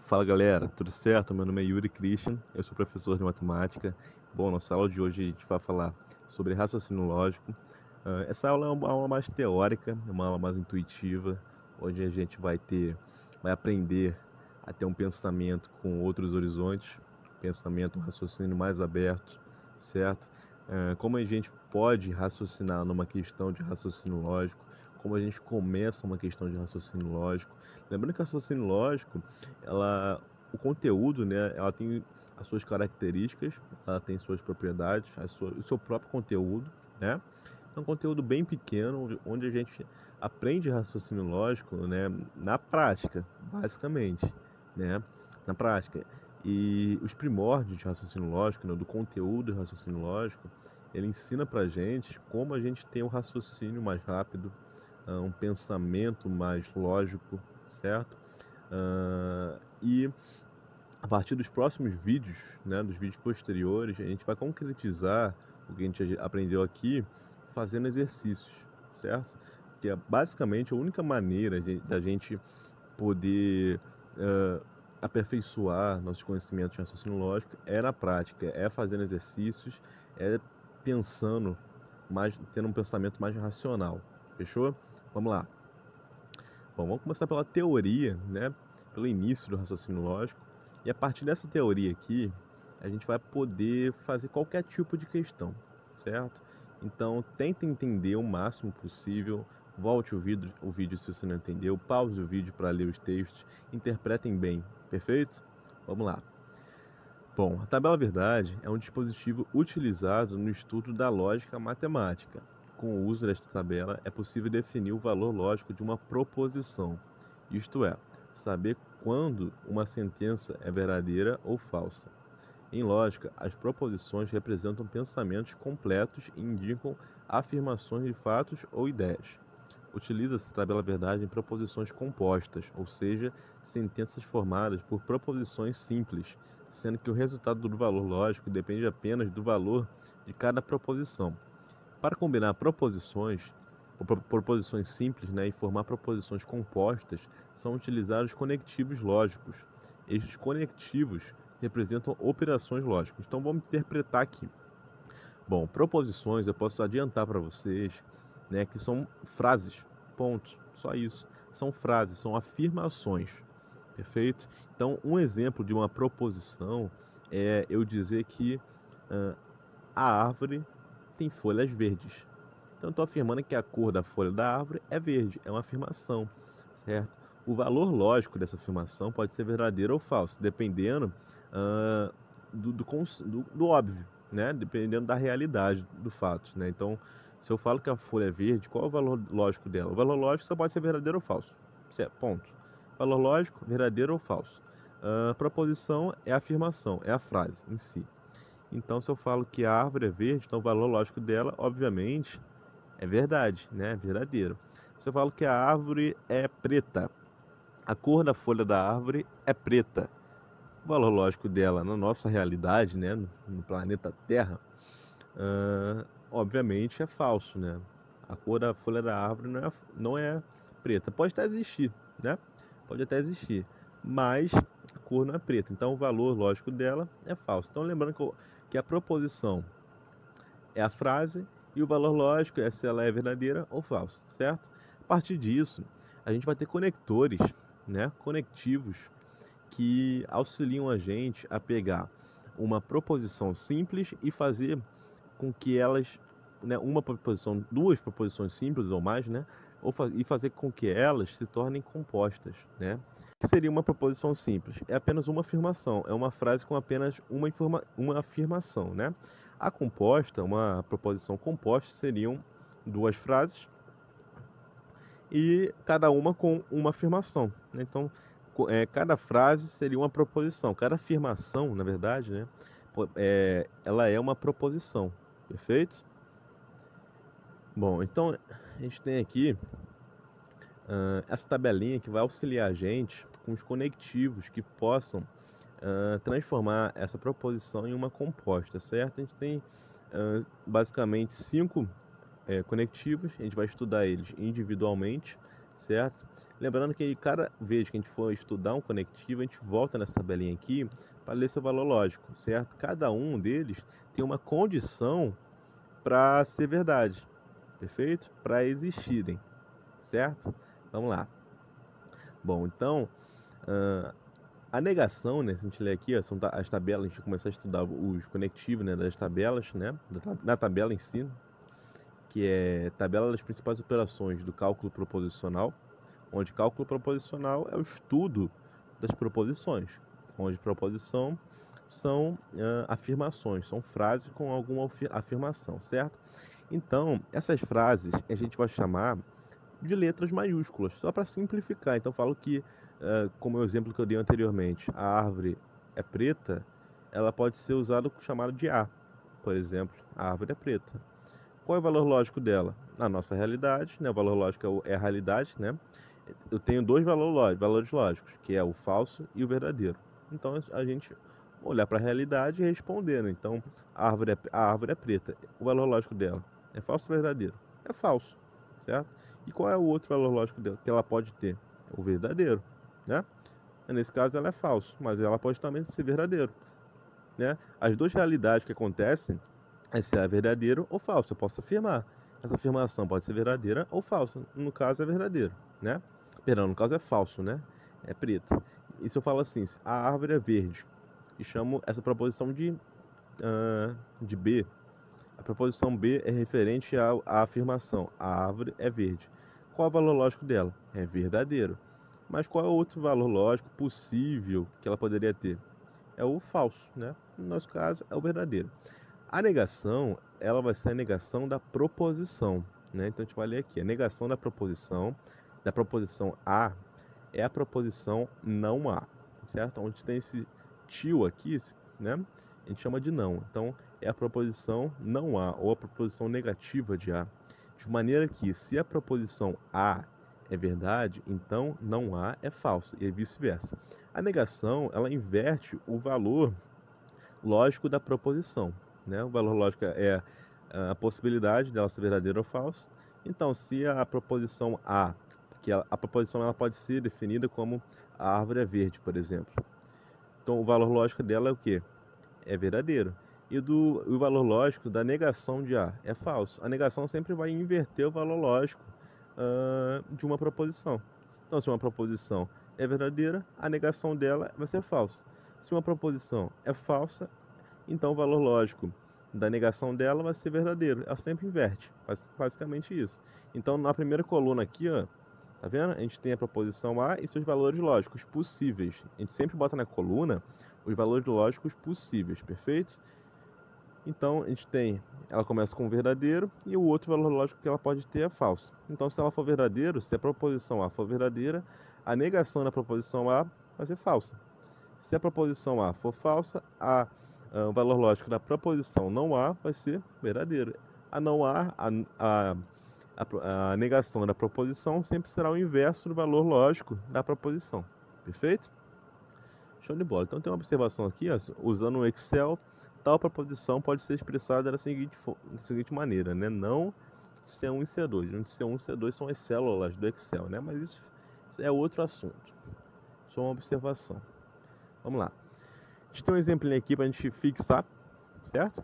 Fala galera, tudo certo? Meu nome é Yuri Christian, eu sou professor de matemática. Bom, nossa aula de hoje a gente vai falar sobre raciocínio lógico. Essa aula é uma aula mais teórica, é uma aula mais intuitiva, onde a gente vai aprender a ter um pensamento com outros horizontes, pensamento, um raciocínio mais aberto, certo? Como a gente pode raciocinar numa questão de raciocínio lógico, como a gente começa uma questão de raciocínio lógico. Lembrando que raciocínio lógico, o conteúdo, né, ela tem as suas características, ela tem suas propriedades, o seu próprio conteúdo, né? É um conteúdo bem pequeno, onde a gente aprende raciocínio lógico, né, na prática, basicamente, né? Na prática. E os primórdios de raciocínio lógico, né, do conteúdo de raciocínio lógico, ele ensina pra gente como a gente tem um raciocínio mais rápido, um pensamento mais lógico, certo? E a partir dos próximos vídeos, né, dos vídeos posteriores, a gente vai concretizar o que a gente aprendeu aqui fazendo exercícios, certo? Que é basicamente a única maneira da gente poder aperfeiçoar nossos conhecimentos de raciocínio lógico é na prática, é fazendo exercícios, é pensando mais, tendo um pensamento mais racional. Fechou? Vamos lá. Bom, vamos começar pela teoria, né? Pelo início do raciocínio lógico. E a partir dessa teoria aqui, a gente vai poder fazer qualquer tipo de questão, certo? Então, tenta entender o máximo possível. Volte o vídeo se você não entendeu. Pause o vídeo para ler os textos. Interpretem bem, perfeito? Vamos lá. Bom, a tabela verdade é um dispositivo utilizado no estudo da lógica matemática. Com o uso desta tabela, é possível definir o valor lógico de uma proposição, isto é, saber quando uma sentença é verdadeira ou falsa. Em lógica, as proposições representam pensamentos completos e indicam afirmações de fatos ou ideias. Utiliza-se a tabela verdade em proposições compostas, ou seja, sentenças formadas por proposições simples, sendo que o resultado do valor lógico depende apenas do valor de cada proposição. Para combinar proposições simples, né, e formar proposições compostas, são utilizados conectivos lógicos. Estes conectivos representam operações lógicas. Então vamos interpretar aqui. Bom, proposições eu posso adiantar para vocês, né, que são frases, ponto, só isso. São frases, são afirmações, perfeito? Então, um exemplo de uma proposição é eu dizer que a árvore tem folhas verdes. Então, estou afirmando que a cor da folha da árvore é verde, é uma afirmação, certo? O valor lógico dessa afirmação pode ser verdadeiro ou falso, dependendo do óbvio, né? Dependendo da realidade do fato, né? Então, se eu falo que a folha é verde, qual é o valor lógico dela? O valor lógico só pode ser verdadeiro ou falso, certo? Ponto. Valor lógico, verdadeiro ou falso. Proposição é a afirmação, é a frase em si. Então, se eu falo que a árvore é verde, então o valor lógico dela, obviamente, é verdade, né? É verdadeiro. Se eu falo que a árvore é preta, a cor da folha da árvore é preta. O valor lógico dela na nossa realidade, né? No planeta Terra, obviamente é falso, né? A cor da folha da árvore não é preta. Pode até existir, né? Pode até existir, mas a cor não é preta. Então o valor lógico dela é falso. Então lembrando que a proposição é a frase e o valor lógico é se ela é verdadeira ou falsa, certo? A partir disso, a gente vai ter conectores, né? Conectivos que auxiliam a gente a pegar uma proposição simples e fazer com que elas, né, duas proposições simples ou mais, né, e fazer com que elas se tornem compostas, né? O que seria uma proposição simples? É apenas uma afirmação, é uma frase com apenas uma afirmação, né? A composta, uma proposição composta, seriam duas frases e cada uma com uma afirmação, né? Então, cada frase seria uma proposição, cada afirmação, na verdade, né, ela é uma proposição, perfeito? Bom, então a gente tem aqui essa tabelinha que vai auxiliar a gente com os conectivos que possam transformar essa proposição em uma composta, certo? A gente tem basicamente 5 conectivos, a gente vai estudar eles individualmente, certo? Lembrando que cada vez que a gente for estudar um conectivo, a gente volta nessa tabelinha aqui para ler seu valor lógico, certo? Cada um deles tem uma condição para ser verdade, perfeito? Para existirem, certo? Vamos lá. Bom, então, a negação, né, se a gente ler aqui, ó, são as tabelas, a gente vai começar a estudar os conectivos, né, das tabelas, né, na tabela em si, que é tabela das principais operações do cálculo proposicional, onde cálculo proposicional é o estudo das proposições, onde proposição são afirmações, são frases com alguma afirmação, certo? Então, essas frases a gente vai chamar de letras maiúsculas, só para simplificar. Então, eu falo que, como o exemplo que eu dei anteriormente, a árvore é preta, ela pode ser usada chamada de A, por exemplo, a árvore é preta. Qual é o valor lógico dela? Na nossa realidade, né? O valor lógico é a realidade, né? Eu tenho dois valores lógicos, que é o falso e o verdadeiro. Então, a gente olhar para a realidade e responder, né? Então, a árvore é preta. O valor lógico dela é falso ou verdadeiro? É falso, certo? E qual é o outro valor lógico dela que ela pode ter? O verdadeiro, né? Nesse caso, ela é falso, mas ela pode também ser verdadeiro, né? As duas realidades que acontecem é se é verdadeiro ou falso. Eu posso afirmar. Essa afirmação pode ser verdadeira ou falsa. No caso, é verdadeiro, né? Perdão, no caso é falso, né? É preto. E se eu falo assim, a árvore é verde, e chamo essa proposição de B. A proposição B é referente à afirmação, a árvore é verde. Qual é o valor lógico dela? É verdadeiro. Mas qual é o outro valor lógico possível que ela poderia ter? É o falso, né? No nosso caso, é o verdadeiro. A negação, ela vai ser a negação da proposição, né? Então a gente vai ler aqui, a negação da proposição A é a proposição não A, certo? Onde tem esse tio aqui, né? A gente chama de não. Então é a proposição não A ou a proposição negativa de A. De maneira que se a proposição A é verdade, então não A é falso e vice-versa. A negação, ela inverte o valor lógico da proposição, né? O valor lógico é a possibilidade dela ser verdadeira ou falsa. Então, se a proposição A, que a proposição ela pode ser definida como a árvore é verde, por exemplo. Então, o valor lógico dela é o quê? É verdadeiro. E o valor lógico da negação de A é falso. A negação sempre vai inverter o valor lógico de uma proposição. Então, se uma proposição é verdadeira, a negação dela vai ser falsa. Se uma proposição é falsa, então o valor lógico da negação dela vai ser verdadeiro. Ela sempre inverte, basicamente isso. Então, na primeira coluna aqui, ó, tá vendo? A gente tem a proposição A e seus valores lógicos possíveis. A gente sempre bota na coluna os valores lógicos possíveis, perfeito? Então, a gente tem, ela começa com verdadeiro e o outro valor lógico que ela pode ter é falso. Então, se ela for verdadeiro, se a proposição A for verdadeira, a negação da proposição A vai ser falsa. Se a proposição A for falsa, o valor lógico da proposição não A vai ser verdadeiro. A não A, a negação da proposição sempre será o inverso do valor lógico da proposição. Perfeito? Show de bola. Então tem uma observação aqui, ó, usando o Excel, tal proposição pode ser expressada da seguinte maneira, né? Não C1 e C2. Onde C1 e C2 são as células do Excel, né? Mas isso é outro assunto. Só uma observação. Vamos lá. A gente tem um exemplo aqui para a gente fixar, certo?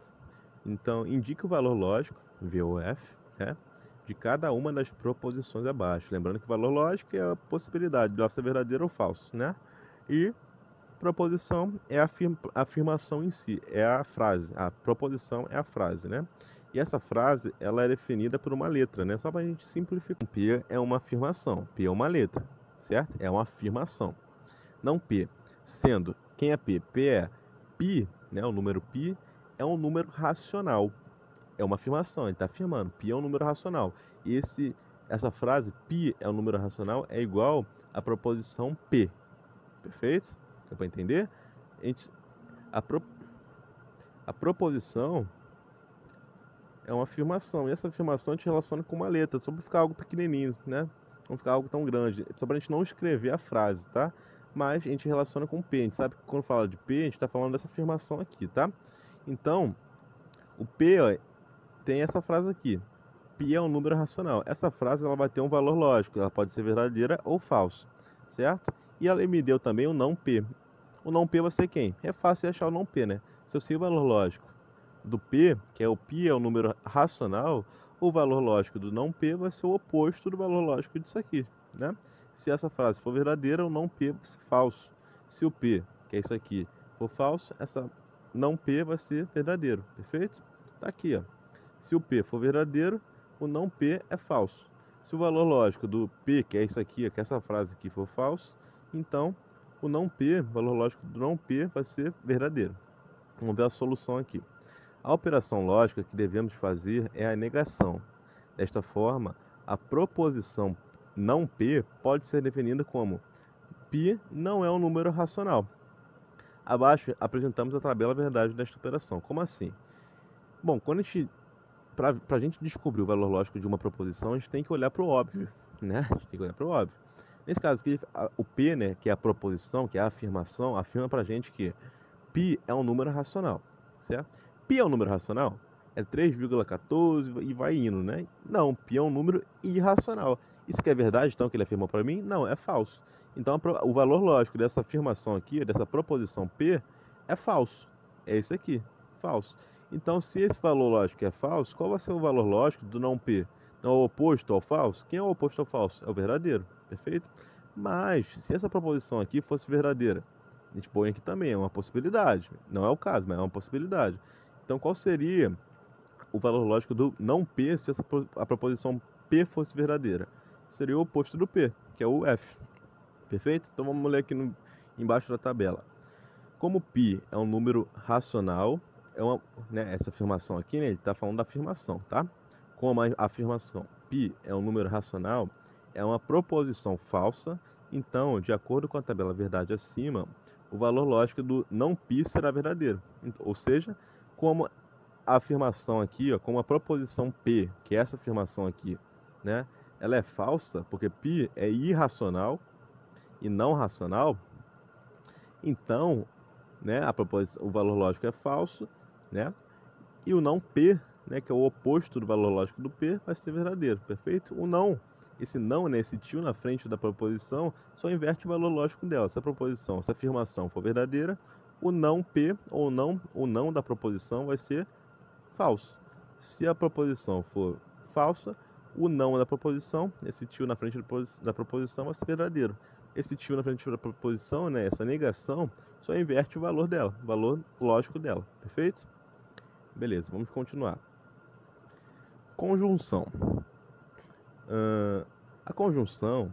Então, indique o valor lógico, VOF, né, de cada uma das proposições abaixo. Lembrando que o valor lógico é a possibilidade de ela ser verdadeira ou falso, né? E proposição é a afirmação em si, é a frase. A proposição é a frase, né? E essa frase, ela é definida por uma letra, né? Só para a gente simplificar. P é uma afirmação, P é uma letra, certo? É uma afirmação, não P. Sendo, quem é P? P é pi, né? O número pi é um número racional. É uma afirmação, ele está afirmando. Pi é um número racional. E essa frase, pi é um número racional, é igual à proposição P. Perfeito? Deu para entender? A proposição é uma afirmação. E essa afirmação a gente relaciona com uma letra, só para ficar algo pequenininho, né? Não ficar algo tão grande. Só para a gente não escrever a frase, tá? Mas a gente relaciona com P. A gente sabe que quando fala de P, a gente está falando dessa afirmação aqui, tá? Então, o P, ó, tem essa frase aqui. π é um número racional. Essa frase ela vai ter um valor lógico, ela pode ser verdadeira ou falso, certo? E ela me deu também o não p. O não p vai ser quem? É fácil achar o não p, né? Se eu sei o valor lógico do p, que é o π é um número racional, o valor lógico do não p vai ser o oposto do valor lógico disso aqui, né? Se essa frase for verdadeira, o não p vai ser falso. Se o p, que é isso aqui, for falso, essa não p vai ser verdadeiro, perfeito? Tá aqui, ó. Se o p for verdadeiro, o não p é falso. Se o valor lógico do p, que é isso aqui, que é essa frase aqui, for falso, então o não p, o valor lógico do não p vai ser verdadeiro. Vamos ver a solução aqui. A operação lógica que devemos fazer é a negação. Desta forma, a proposição não p pode ser definida como π não é um número racional. Abaixo apresentamos a tabela verdade desta operação. Como assim? Bom, para a gente descobrir o valor lógico de uma proposição, a gente tem que olhar para o óbvio, né? A gente tem que olhar para o óbvio. Nesse caso aqui, o P, né, que é a proposição, que é a afirmação, afirma para a gente que π é um número racional, certo? Π é um número racional? É 3,14 e vai indo, né? Não, π é um número irracional. Isso que é verdade, então, que ele afirmou para mim? Não, é falso. Então, o valor lógico dessa afirmação aqui, dessa proposição P, é falso. É isso aqui, falso. Então, se esse valor lógico é falso, qual vai ser o valor lógico do não P? Não é o oposto ao falso? Quem é o oposto ao falso? É o verdadeiro, perfeito? Mas, se essa proposição aqui fosse verdadeira, a gente põe aqui também, é uma possibilidade. Não é o caso, mas é uma possibilidade. Então, qual seria o valor lógico do não P se a proposição P fosse verdadeira? Seria o oposto do P, que é o F. Perfeito? Então, vamos ler aqui embaixo da tabela. Como π é um número racional, essa afirmação aqui, né, ele está falando da afirmação, tá? Como a afirmação π é um número racional, é uma proposição falsa, então, de acordo com a tabela verdade acima, o valor lógico do não π será verdadeiro. Ou seja, como a afirmação aqui, ó, como a proposição P, que é essa afirmação aqui, né, ela é falsa, porque π é irracional e não racional, então, né, o valor lógico é falso, né, e o não P, né, que é o oposto do valor lógico do P, vai ser verdadeiro, perfeito? O não, esse não, né, esse tio na frente da proposição, só inverte o valor lógico dela. Se a proposição, se a afirmação for verdadeira, o não P ou o não da proposição vai ser falso. Se a proposição for falsa, o não da proposição, esse tio na frente da proposição vai ser verdadeiro. Esse tio na frente da proposição, né, essa negação, só inverte o valor dela, o valor lógico dela, perfeito? Beleza, vamos continuar. Conjunção. A conjunção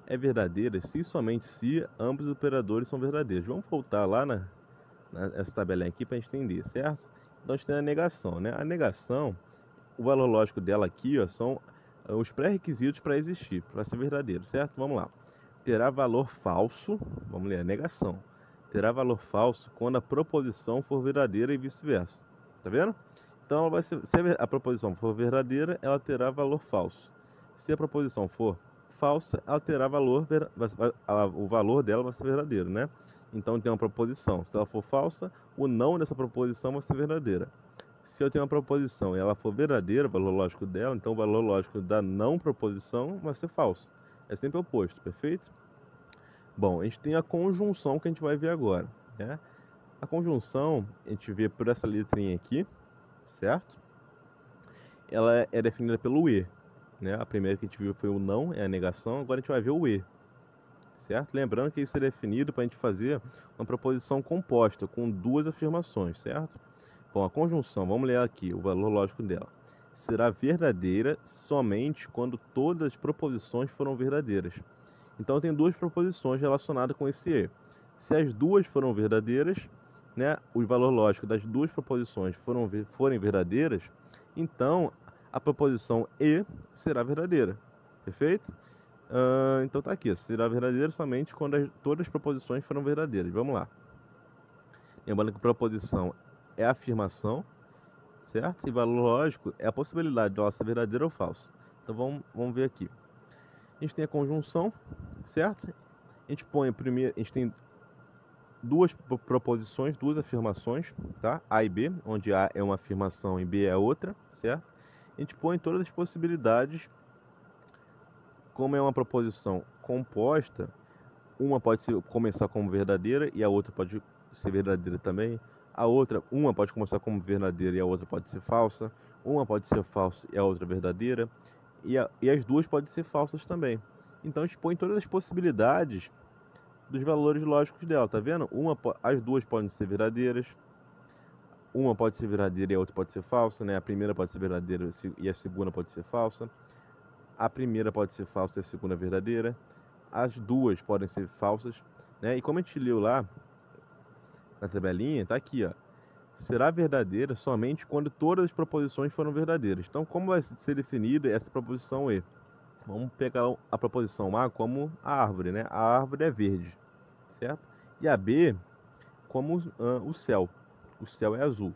é verdadeira se e somente se ambos os operadores são verdadeiros. Vamos voltar lá nessa tabelinha aqui para a gente entender, certo? Então a gente tem a negação, né? A negação, o valor lógico dela aqui, ó, são os pré-requisitos para existir, para ser verdadeiro, certo? Vamos lá. Terá valor falso, vamos ler, a negação. Terá valor falso quando a proposição for verdadeira e vice-versa. Tá vendo? Então, ela vai ser, se a proposição for verdadeira, ela terá valor falso. Se a proposição for falsa, ela terá valor, o valor dela vai ser verdadeiro, né? Então, tem uma proposição. Se ela for falsa, o não dessa proposição vai ser verdadeira. Se eu tenho uma proposição e ela for verdadeira, o valor lógico dela, então o valor lógico da não proposição vai ser falso. É sempre o oposto, perfeito? Bom, a gente tem a conjunção que a gente vai ver agora, né? A conjunção, a gente vê por essa letrinha aqui, certo? Ela é definida pelo E, né? A primeira que a gente viu foi o não, é a negação, agora a gente vai ver o E, certo? Lembrando que isso é definido para a gente fazer uma proposição composta, com duas afirmações, certo? Bom, a conjunção, vamos ler aqui o valor lógico dela. Será verdadeira somente quando todas as proposições foram verdadeiras. Então, tem duas proposições relacionadas com esse E. Se as duas foram verdadeiras, né, o valor lógico das duas proposições forem verdadeiras, então a proposição E será verdadeira. Perfeito? Então tá aqui, será verdadeira somente quando todas as proposições foram verdadeiras. Vamos lá. Lembrando que proposição é afirmação, certo? E valor lógico é a possibilidade de ela ser verdadeira ou falsa. Então vamos ver aqui. A gente tem a conjunção, certo? A gente põe primeiro, a gente tem duas proposições, duas afirmações, tá? A e B, onde A é uma afirmação e B é outra, certo? A gente põe todas as possibilidades. Como é uma proposição composta, uma pode começar como verdadeira e a outra pode ser verdadeira também. Uma pode começar como verdadeira e a outra pode ser falsa. Uma pode ser falsa e a outra verdadeira. E as duas podem ser falsas também. Então a gente põe todas as possibilidades dos valores lógicos dela, tá vendo? As duas podem ser verdadeiras. Uma pode ser verdadeira e a outra pode ser falsa, né? A primeira pode ser verdadeira e a segunda pode ser falsa. A primeira pode ser falsa e a segunda verdadeira. As duas podem ser falsas, né? E como a gente leu lá na tabelinha, tá aqui, ó. Será verdadeira somente quando todas as proposições foram verdadeiras. Então, como vai ser definida essa proposição E? Vamos pegar a proposição A como a árvore, né? A árvore é verde, certo? E a B como o céu. O céu é azul.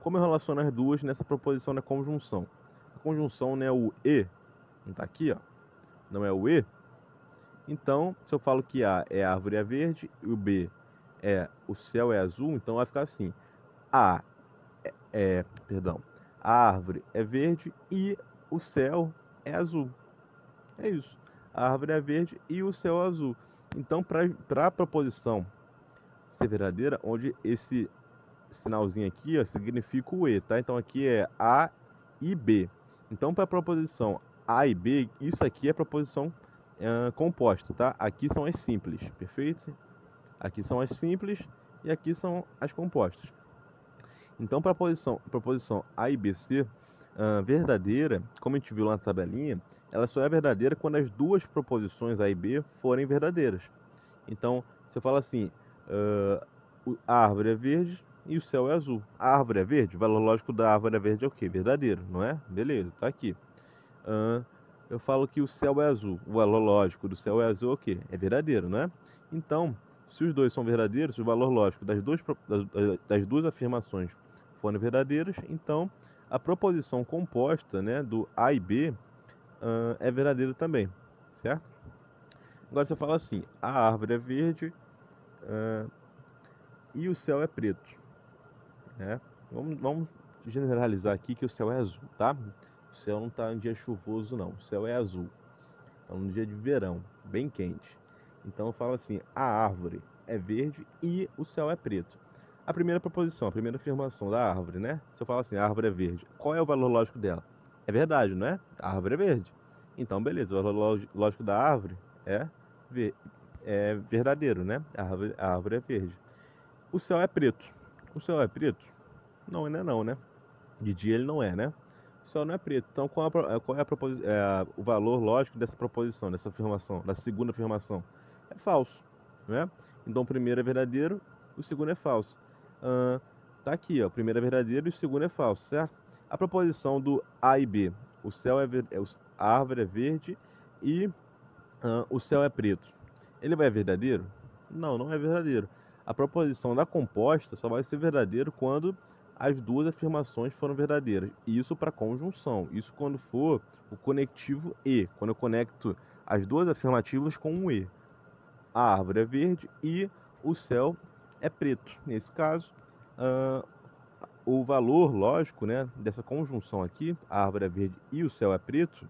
Como eu relaciono as duas nessa proposição da conjunção? A conjunção não é o E, não está aqui, ó. Não é o E. Então, se eu falo que A é a árvore é verde e o B é o céu é azul, então vai ficar assim: A árvore é verde e o céu é azul. É isso. A árvore é verde e o céu é azul. Então, para a proposição ser verdadeira, onde esse sinalzinho aqui, ó, significa o E, tá? Então aqui é A e B. Então, para a proposição A e B, isso aqui é a proposição composta, tá? Aqui são as simples, perfeito? Aqui são as simples e aqui são as compostas. Então, para a proposição A e B ser verdadeira, como a gente viu lá na tabelinha, ela só é verdadeira quando as duas proposições A e B forem verdadeiras. Então, se eu falo assim, a árvore é verde e o céu é azul. A árvore é verde, o valor lógico da árvore é verde é o quê? Verdadeiro, não é? Beleza, tá aqui. Eu falo que o céu é azul, o valor lógico do céu é azul é o quê? É verdadeiro, não é? Então, se os dois são verdadeiros, o valor lógico das duas afirmações forem verdadeiras, então a proposição composta, né, do A e B é verdadeira também, certo? Agora você fala assim, a árvore é verde e o céu é preto, né? Vamos generalizar aqui que o céu é azul, tá? O céu não está em dia chuvoso não, o céu é azul. É um dia de verão, bem quente. Então eu falo assim, a árvore é verde e o céu é preto. A primeira proposição, a primeira afirmação da árvore, né? Se eu falo assim, a árvore é verde, qual é o valor lógico dela? É verdade, não é? A árvore é verde. Então, beleza, o valor lógico da árvore é verdadeiro, né? A árvore é verde. O céu é preto. O céu é preto? Não, ainda não, né? De dia ele não é, né? O céu não é preto. Então, qual é o valor lógico dessa proposição, dessa afirmação, da segunda afirmação? É falso, né? Então, o primeiro é verdadeiro, o segundo é falso. Tá aqui, ó, o primeiro é verdadeiro e o segundo é falso, certo? A proposição do A e B, o céu a árvore é verde e o céu é preto. Ele é verdadeiro? Não, não é verdadeiro. A proposição da composta só vai ser verdadeiro quando as duas afirmações foram verdadeiras. Isso para conjunção. Isso quando for o conectivo E. Quando eu conecto as duas afirmativas com um E. A árvore é verde e o céu é preto. Nesse caso, o valor lógico, né, dessa conjunção aqui, a árvore é verde e o céu é preto,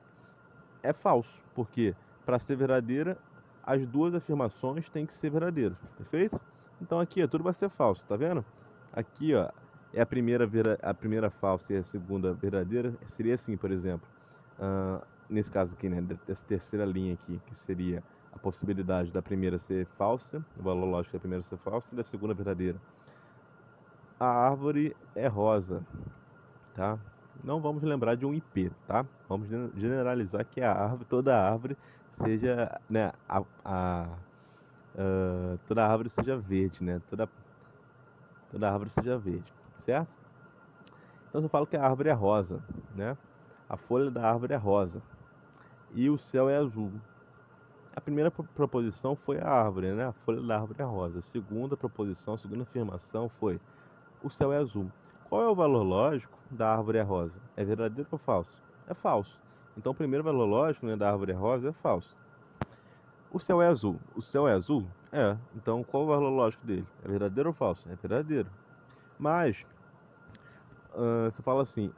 é falso. Porque para ser verdadeira, as duas afirmações têm que ser verdadeiras. Perfeito? Então aqui tudo vai ser falso, tá vendo? Aqui, ó, é a primeira falsa e a segunda verdadeira. Seria assim, por exemplo, nesse caso aqui, né, dessa terceira linha aqui, que seria a possibilidade da primeira ser falsa, o valor lógico da primeira ser falsa e da segunda verdadeira. A árvore é rosa, tá? Não vamos lembrar de um IP, tá? Vamos generalizar que toda árvore seja, né, toda árvore seja verde, né? Toda árvore seja verde, certo? Então eu falo que a árvore é rosa, né? A folha da árvore é rosa e o céu é azul. A primeira proposição foi a árvore, né? A folha da árvore é rosa. A segunda proposição, a segunda afirmação foi o céu é azul. Qual é o valor lógico da árvore é rosa? É verdadeiro ou falso? É falso. Então o primeiro valor lógico, né, da árvore é rosa é falso. O céu é azul. O céu é azul? É. Então qual o valor lógico dele? É verdadeiro ou falso? É verdadeiro. Mas você fala assim,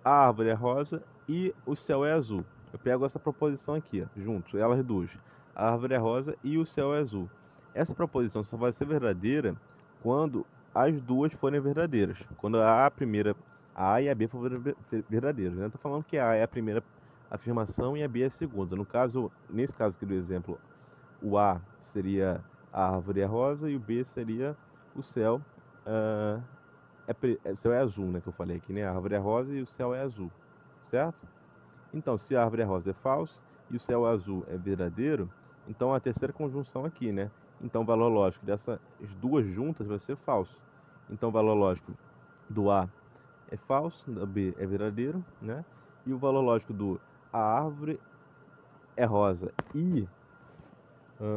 a árvore é rosa e o céu é azul. Eu pego essa proposição aqui, ó, juntos, elas duas. A árvore é rosa e o céu é azul. Essa proposição só vai ser verdadeira quando as duas forem verdadeiras. Quando a primeira, a A e a B forem verdadeiras, né? Estou falando que a é a primeira afirmação e a B é a segunda. No caso, nesse caso aqui do exemplo, o A seria a árvore é rosa e o B seria o céu. O céu é azul, né? Que eu falei aqui, né? A árvore é rosa e o céu é azul, certo? Então, se a árvore é rosa é falso e o céu azul é verdadeiro, então a terceira conjunção aqui, né? Então, o valor lógico dessas duas juntas vai ser falso. Então, o valor lógico do A é falso, do B é verdadeiro, né? E o valor lógico do a árvore é rosa e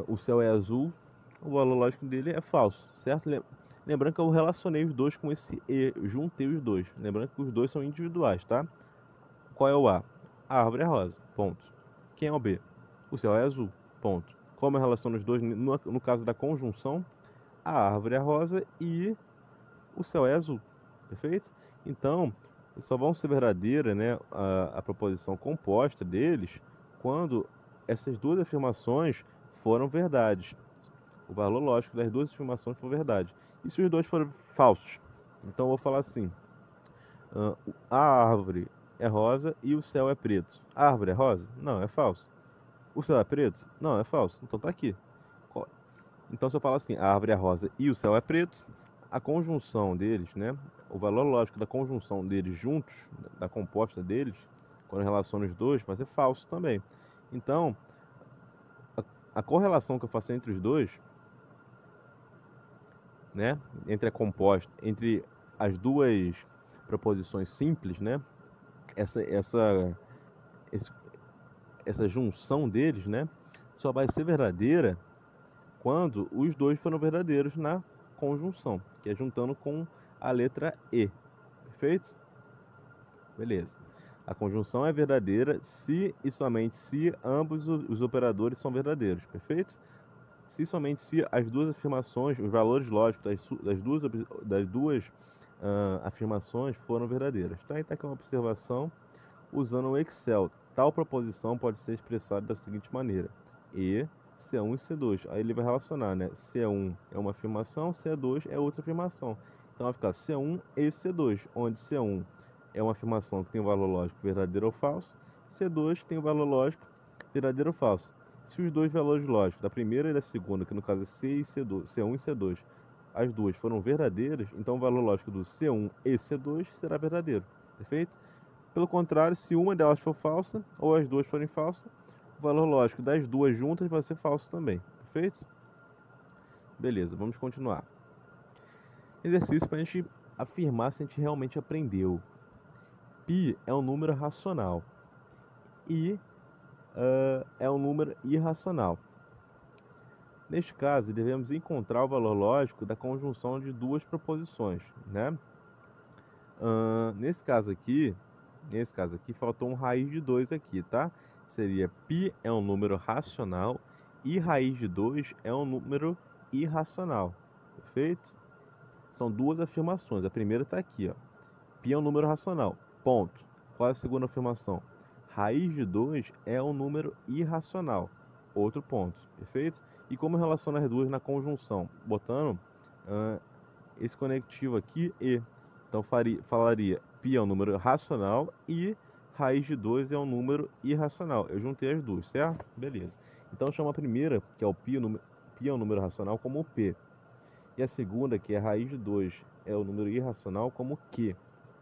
o céu é azul, o valor lógico dele é falso, certo? Lembrando que eu relacionei os dois com esse E, eu juntei os dois. Lembrando que os dois são individuais, tá? Qual é o A? A árvore é rosa, ponto. Quem é o B? O céu é azul, ponto. Como eu relaciono os dois, no caso da conjunção, a árvore é rosa e o céu é azul, perfeito? Então, só vão ser verdadeira, né, a proposição composta deles quando essas duas afirmações foram verdades. O valor lógico das duas afirmações for verdade. E se os dois forem falsos? Então eu vou falar assim: a árvore é rosa e o céu é preto. A árvore é rosa? Não, é falso. O céu é preto? Não, é falso. Então tá aqui. Então se eu falo assim, a árvore é rosa e o céu é preto, a conjunção deles, né? O valor lógico da conjunção deles juntos, da composta deles, quando eu relaciono os dois, vai ser falso também. Então, a correlação que eu faço entre os dois, né? Entre a composta, entre as duas proposições simples, né? Essa junção deles, né? Só vai ser verdadeira quando os dois foram verdadeiros na conjunção, que é juntando com a letra E. Perfeito? Beleza. A conjunção é verdadeira se e somente se ambos os operadores são verdadeiros. Perfeito? Se somente se as duas afirmações, os valores lógicos das duas afirmações foram verdadeiras. Tá? Então aqui é uma observação usando o Excel. Tal proposição pode ser expressada da seguinte maneira: E, C1 e C2. Aí ele vai relacionar, né? C1 é uma afirmação, C2 é outra afirmação. Então vai ficar C1 e C2, onde C1 é uma afirmação que tem o valor lógico verdadeiro ou falso, C2 tem o valor lógico verdadeiro ou falso. Se os dois valores lógicos, da primeira e da segunda, que no caso é C1 e C2, as duas foram verdadeiras, então o valor lógico do C1 e C2 será verdadeiro. Perfeito? Pelo contrário, se uma delas for falsa, ou as duas forem falsas, o valor lógico das duas juntas vai ser falso também. Perfeito? Beleza, vamos continuar. Exercício para a gente afirmar se a gente realmente aprendeu. Π é um número racional e é um número irracional. Neste caso, devemos encontrar o valor lógico da conjunção de duas proposições, né? Nesse caso aqui, faltou um raiz de 2 aqui, tá? Seria π é um número racional e raiz de 2 é um número irracional. Perfeito? São duas afirmações. A primeira está aqui, ó. Π é um número racional. Ponto. Qual é a segunda afirmação? Raiz de 2 é um número irracional. Outro ponto. Perfeito? E como relaciona as duas na conjunção? Botando esse conectivo aqui, e. Então falaria π é um número racional e raiz de 2 é um número irracional. Eu juntei as duas, certo? Beleza. Então chamo a primeira, que é o π é um número racional, como P. E a segunda, que é a raiz de 2, é o número irracional, como Q.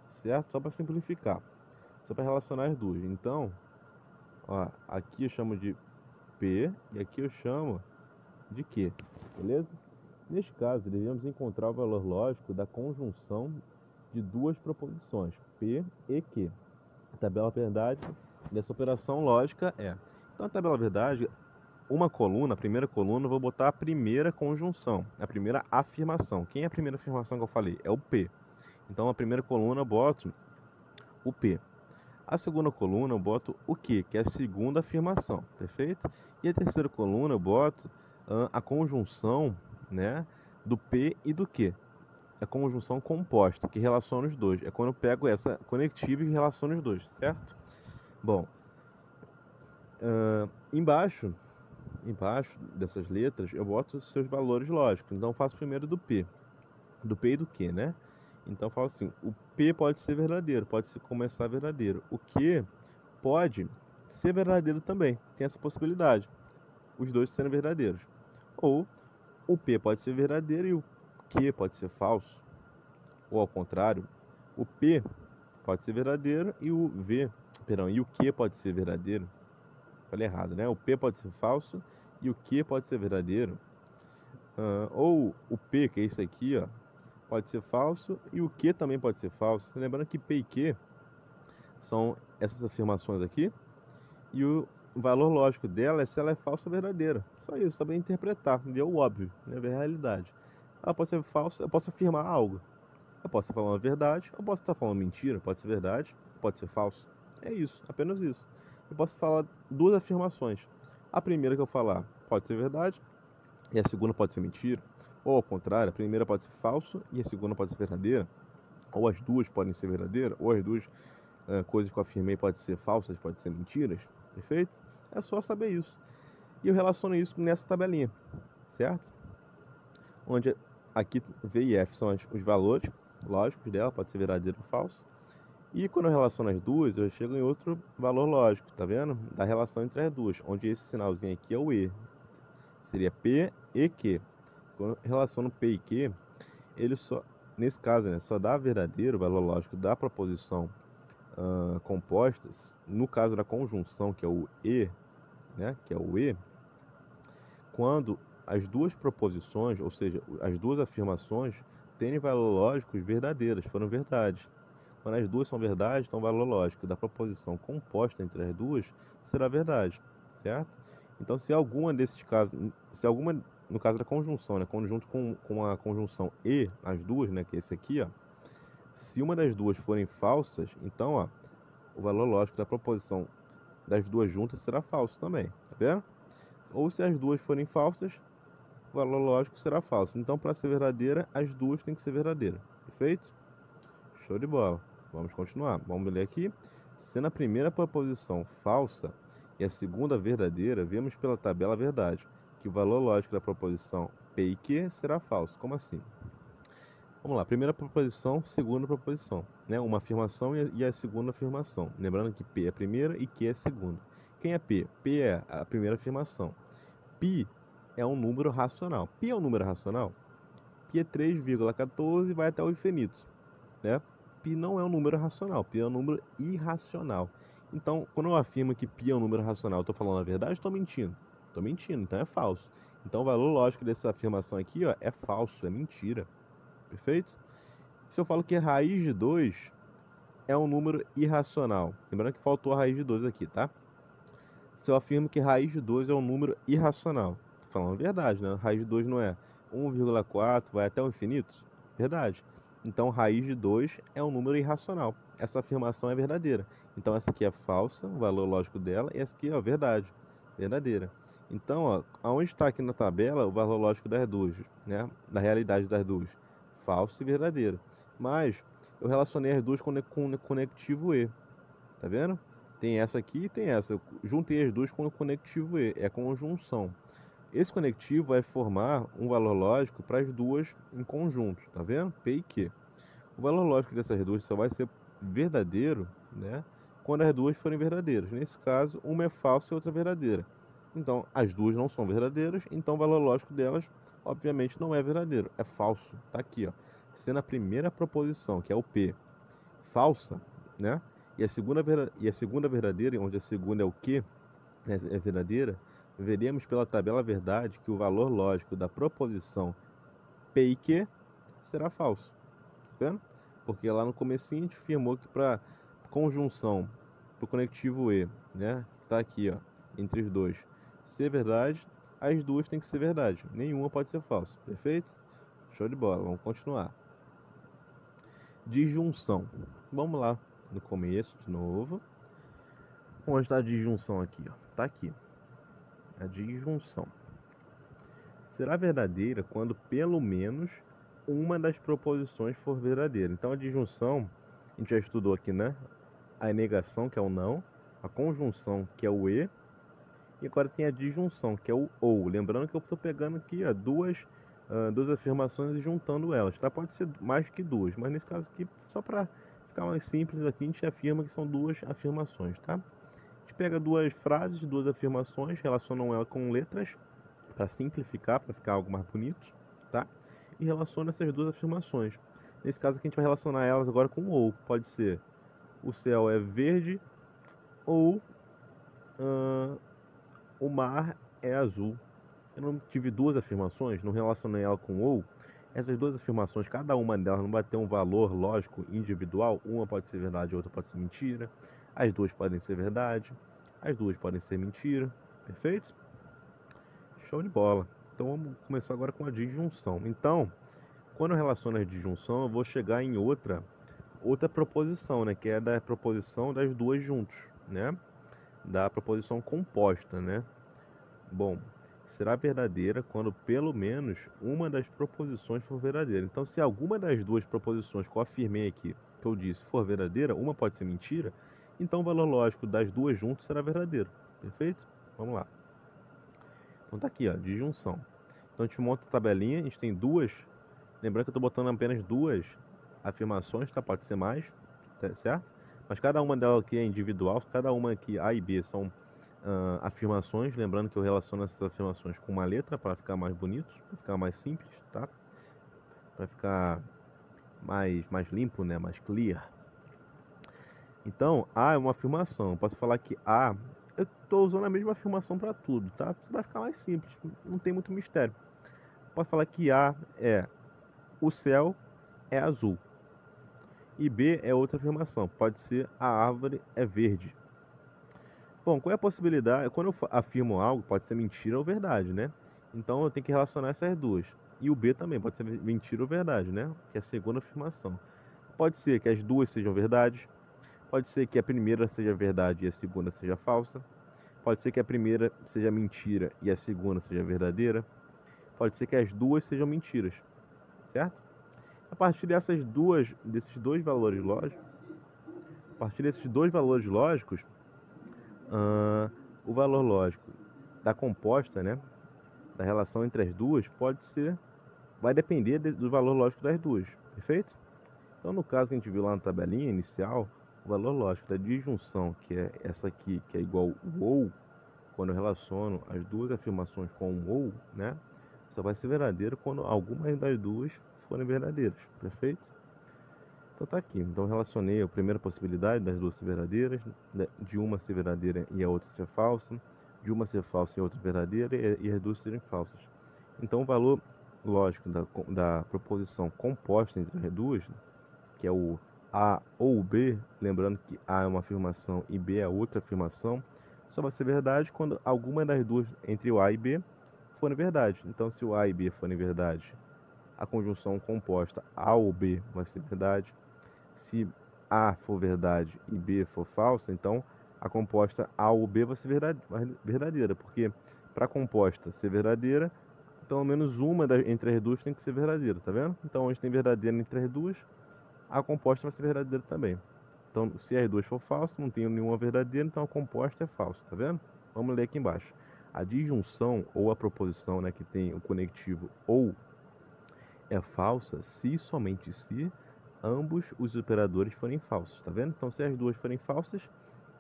Certo? Só para simplificar. Só para relacionar as duas. Então, ó, aqui eu chamo de P e aqui eu chamo de Q. Beleza? Neste caso, devemos encontrar o valor lógico da conjunção de duas proposições, P e Q. A tabela verdade dessa operação lógica é... Então, a tabela verdade, uma coluna, a primeira coluna, eu vou botar a primeira conjunção, a primeira afirmação. Quem é a primeira afirmação que eu falei? É o P. Então, a primeira coluna eu boto o P. A segunda coluna eu boto o Q, que é a segunda afirmação, perfeito? E a terceira coluna eu boto a conjunção, né, do P e do Q, é conjunção composta, que relaciona os dois. É quando eu pego essa conectiva e relaciono os dois, certo? Bom, embaixo dessas letras eu boto os seus valores lógicos. Então eu faço primeiro do P e do Q, né? Então eu falo assim, o P pode ser verdadeiro, começar verdadeiro. O Q pode ser verdadeiro também, tem essa possibilidade, os dois serem verdadeiros. Ou o P pode ser verdadeiro e o Q pode ser falso. Ou ao contrário, o P pode ser verdadeiro e e o Q pode ser verdadeiro. Falei errado, né? O P pode ser falso e o Q pode ser verdadeiro. Ou o P, que é isso aqui, ó, pode ser falso e o Q também pode ser falso. Lembrando que P e Q são essas afirmações aqui e o valor lógico dela é se ela é falsa ou verdadeira. Só isso, saber interpretar, ver o óbvio, né? Ver a realidade. Ela pode ser falsa, eu posso afirmar algo. Eu posso estar falando a verdade, eu posso estar falando mentira, pode ser verdade, pode ser falso. É isso, apenas isso. Eu posso falar duas afirmações. A primeira que eu falar pode ser verdade e a segunda pode ser mentira. Ou ao contrário, a primeira pode ser falso e a segunda pode ser verdadeira. Ou as duas podem ser verdadeiras, ou as duas coisas que eu afirmei podem ser falsas, podem ser mentiras. Perfeito? É só saber isso. E eu relaciono isso nessa tabelinha, certo? Onde aqui V e F são os valores lógicos dela, pode ser verdadeiro ou falso. E quando eu relaciono as duas, eu chego em outro valor lógico, tá vendo? Da relação entre as duas, onde esse sinalzinho aqui é o E. Seria P e Q. Quando eu relaciono P e Q, ele só, nesse caso, né, só dá verdadeiro o valor lógico da proposição composta, no caso da conjunção, que é o E, né, que é o E, quando as duas proposições, ou seja, as duas afirmações, têm valor lógicos verdadeiros, foram verdades. Quando as duas são verdades, então o valor lógico da proposição composta entre as duas será verdade, certo? Então, se alguma desses casos, no caso da conjunção, né, conjunto com a conjunção e, as duas, né, que é esse aqui, ó, se uma das duas forem falsas, então, ó, o valor lógico da proposição das duas juntas será falso também, tá vendo? Ou se as duas forem falsas, o valor lógico será falso. Então, para ser verdadeira, as duas têm que ser verdadeiras. Perfeito? Show de bola. Vamos continuar. Vamos ler aqui. Sendo a primeira proposição falsa e a segunda verdadeira, vemos pela tabela a verdade, que o valor lógico da proposição P e Q será falso. Como assim? Vamos lá. Primeira proposição, segunda proposição, né? Uma afirmação e a segunda afirmação. Lembrando que P é a primeira e Q é a segunda. Quem é P? P é a primeira afirmação. Pi é um número racional. Pi é um número racional? Pi é 3,14 e vai até o infinito, né? Pi não é um número racional, pi é um número irracional. Então, quando eu afirmo que pi é um número racional, eu estou falando a verdade ou estou mentindo? Estou mentindo, então é falso. Então, o valor lógico dessa afirmação aqui, ó, é falso, é mentira. Perfeito? Se eu falo que raiz de 2 é um número irracional, lembrando que faltou a raiz de 2 aqui, tá? Se eu afirmo que raiz de 2 é um número irracional, tô falando a verdade, né? Raiz de 2 não é 1,4, vai até o infinito? Verdade. Então, raiz de 2 é um número irracional. Essa afirmação é verdadeira. Então, essa aqui é falsa, o valor lógico dela, e essa aqui é verdade, verdadeira. Então, ó, aonde está aqui na tabela o valor lógico das duas, né? Da realidade das duas? Falso e verdadeiro. Mas eu relacionei as duas com o conectivo E, tá vendo? Tem essa aqui e tem essa. Eu juntei as duas com o conectivo E, é conjunção. Esse conectivo vai formar um valor lógico para as duas em conjunto, tá vendo? P e Q. O valor lógico dessas duas só vai ser verdadeiro, né, quando as duas forem verdadeiras. Nesse caso, uma é falsa e outra é verdadeira. Então, as duas não são verdadeiras, então o valor lógico delas, obviamente, não é verdadeiro, é falso. Tá aqui, ó. Sendo a primeira proposição, que é o P, falsa, né? E a segunda verdadeira, onde a segunda é o Q, né, é verdadeira, veremos pela tabela verdade que o valor lógico da proposição P e Q será falso. Tá vendo? Porque lá no comecinho a gente afirmou que para conjunção, para o conectivo E, né, que tá aqui, ó, entre os dois, ser verdade, as duas têm que ser verdade. Nenhuma pode ser falsa. Perfeito? Show de bola. Vamos continuar. Disjunção. Vamos lá no começo de novo. Onde está a disjunção aqui? Ó? Tá aqui. A disjunção será verdadeira quando pelo menos uma das proposições for verdadeira. Então a disjunção, a gente já estudou aqui, né? A negação, que é o não, a conjunção, que é o e agora tem a disjunção, que é o ou. Lembrando que eu estou pegando aqui duas afirmações e juntando elas, tá? Pode ser mais que duas, mas nesse caso aqui, só para ficar mais simples aqui, a gente afirma que são duas afirmações, tá? A gente pega duas frases, duas afirmações, relacionam ela com letras, para simplificar, para ficar algo mais bonito, tá? E relaciona essas duas afirmações. Nesse caso aqui a gente vai relacionar elas agora com ou. Pode ser o céu é verde ou o mar é azul. Eu não tive duas afirmações, não relacionei ela com ou. Essas duas afirmações, cada uma delas não vai ter um valor lógico individual. Uma pode ser verdade, a outra pode ser mentira. As duas podem ser verdade, as duas podem ser mentira. Perfeito? Show de bola. Então vamos começar agora com a disjunção. Então, quando eu relaciono a disjunção, eu vou chegar em outra proposição, né? Que é da proposição das duas juntos, né? Da proposição composta, né? Bom, será verdadeira quando pelo menos uma das proposições for verdadeira. Então, se alguma das duas proposições que eu afirmei aqui, que eu disse, for verdadeira, uma pode ser mentira, então o valor lógico das duas juntas será verdadeiro. Perfeito? Vamos lá. Então tá aqui, ó, disjunção. Então a gente monta a tabelinha, a gente tem duas. Lembrando que eu estou botando apenas duas afirmações, tá? Pode ser mais, certo? Mas cada uma delas aqui é individual, cada uma aqui, A e B, são afirmações. Lembrando que eu relaciono essas afirmações com uma letra para ficar mais bonito, para ficar mais simples, tá? Para ficar mais limpo, né? Mais clear. Então, A é uma afirmação. Eu posso falar que A, eu estou usando a mesma afirmação para tudo, tá? Para ficar mais simples, não tem muito mistério. Posso falar que A é o céu é azul. E B é outra afirmação. Pode ser a árvore é verde. Bom, qual é a possibilidade? Quando eu afirmo algo, pode ser mentira ou verdade, né? Então eu tenho que relacionar essas duas. E o B também pode ser mentira ou verdade, né? Que é a segunda afirmação. Pode ser que as duas sejam verdades. Pode ser que a primeira seja verdade e a segunda seja falsa. Pode ser que a primeira seja mentira e a segunda seja verdadeira. Pode ser que as duas sejam mentiras, certo? A partir desses dois valores lógicos, o valor lógico da composta, né, da relação entre as duas, vai depender do valor lógico das duas, perfeito? Então, no caso que a gente viu lá na tabelinha inicial, o valor lógico da disjunção, que é essa aqui, que é igual ao ou, quando eu relaciono as duas afirmações com um ou, né, só vai ser verdadeiro quando algumas das duas forem verdadeiras, perfeito? Então tá aqui. Então relacionei a primeira possibilidade das duas ser verdadeiras, de uma ser verdadeira e a outra ser falsa, de uma ser falsa e a outra verdadeira e as duas serem falsas. Então o valor lógico da proposição composta entre as duas, que é o A ou o B, lembrando que A é uma afirmação e B é outra afirmação, só vai ser verdade quando alguma das duas entre o A e B forem verdade. Então se o A e B forem verdade, a conjunção composta A ou B vai ser verdade. Se A for verdade e B for falsa, então a composta A ou B vai ser verdadeira, porque para a composta ser verdadeira, pelo menos uma entre as duas tem que ser verdadeira, tá vendo? Então, onde tem verdadeira entre as duas, a composta vai ser verdadeira também. Então, se as duas for falsas, não tem nenhuma verdadeira, então a composta é falsa, tá vendo? Vamos ler aqui embaixo. A disjunção ou a proposição, né, que tem o conectivo ou é falsa se e somente se ambos os operadores forem falsos, tá vendo? Então, se as duas forem falsas,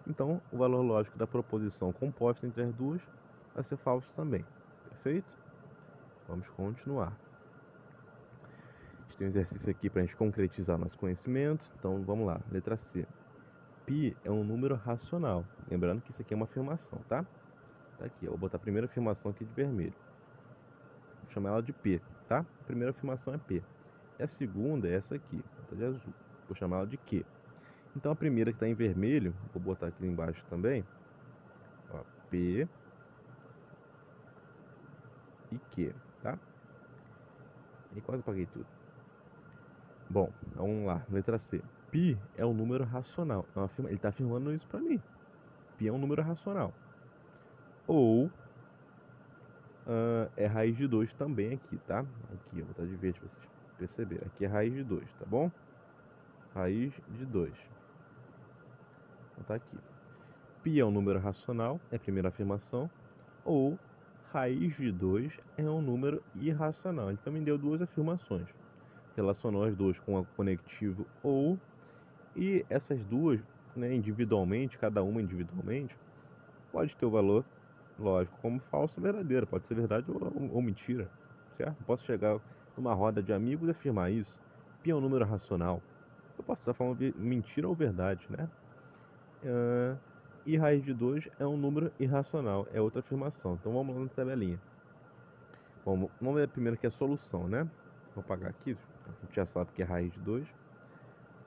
então o valor lógico da proposição composta entre as duas vai ser falso também, perfeito? Vamos continuar. A gente tem um exercício aqui para a gente concretizar nosso conhecimento, então vamos lá, letra C. Π é um número racional, lembrando que isso aqui é uma afirmação, tá? Tá aqui, eu vou botar a primeira afirmação aqui de vermelho, vou chamar ela de P, tá? A primeira afirmação é P. E a segunda é essa aqui, de azul. Vou chamar ela de Q. Então a primeira que está em vermelho, vou botar aqui embaixo também. Ó, P e Q, tá? E quase apaguei tudo. Bom, vamos lá, letra C. Π é um número racional. Ele está afirmando isso para mim. Π é um número racional. Ou é raiz de 2 também aqui, tá? Aqui, eu vou botar de verde para vocês perceber, aqui é raiz de 2, tá bom? Raiz de 2. Então tá aqui. Π é um número racional, é a primeira afirmação, ou raiz de 2 é um número irracional. Então me deu duas afirmações. Relacionou as duas com o conectivo ou, e essas duas, né, individualmente, cada uma individualmente, pode ter o valor lógico como falso ou verdadeiro, pode ser verdade ou mentira, certo? Posso chegar numa roda de amigos e afirmar isso. Π é um número racional. Eu posso estar falando mentira ou verdade, né? E raiz de 2 é um número irracional, é outra afirmação. Então vamos lá na tabelinha. Bom, vamos ver primeiro que é a solução, né? Vou apagar aqui, a gente já sabe que é raiz de 2.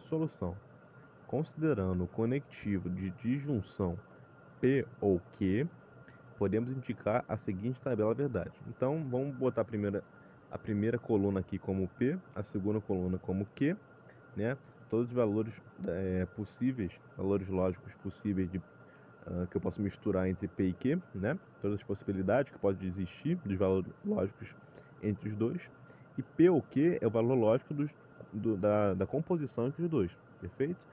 Solução. Considerando o conectivo de disjunção P ou Q, podemos indicar a seguinte tabela verdade. Então vamos botar a primeira coluna aqui como P, a segunda coluna como Q, né? Todos os valores possíveis, valores lógicos possíveis que eu posso misturar entre P e Q, né? Todas as possibilidades que podem existir dos valores lógicos entre os dois. E P ou Q é o valor lógico da composição entre os dois, perfeito?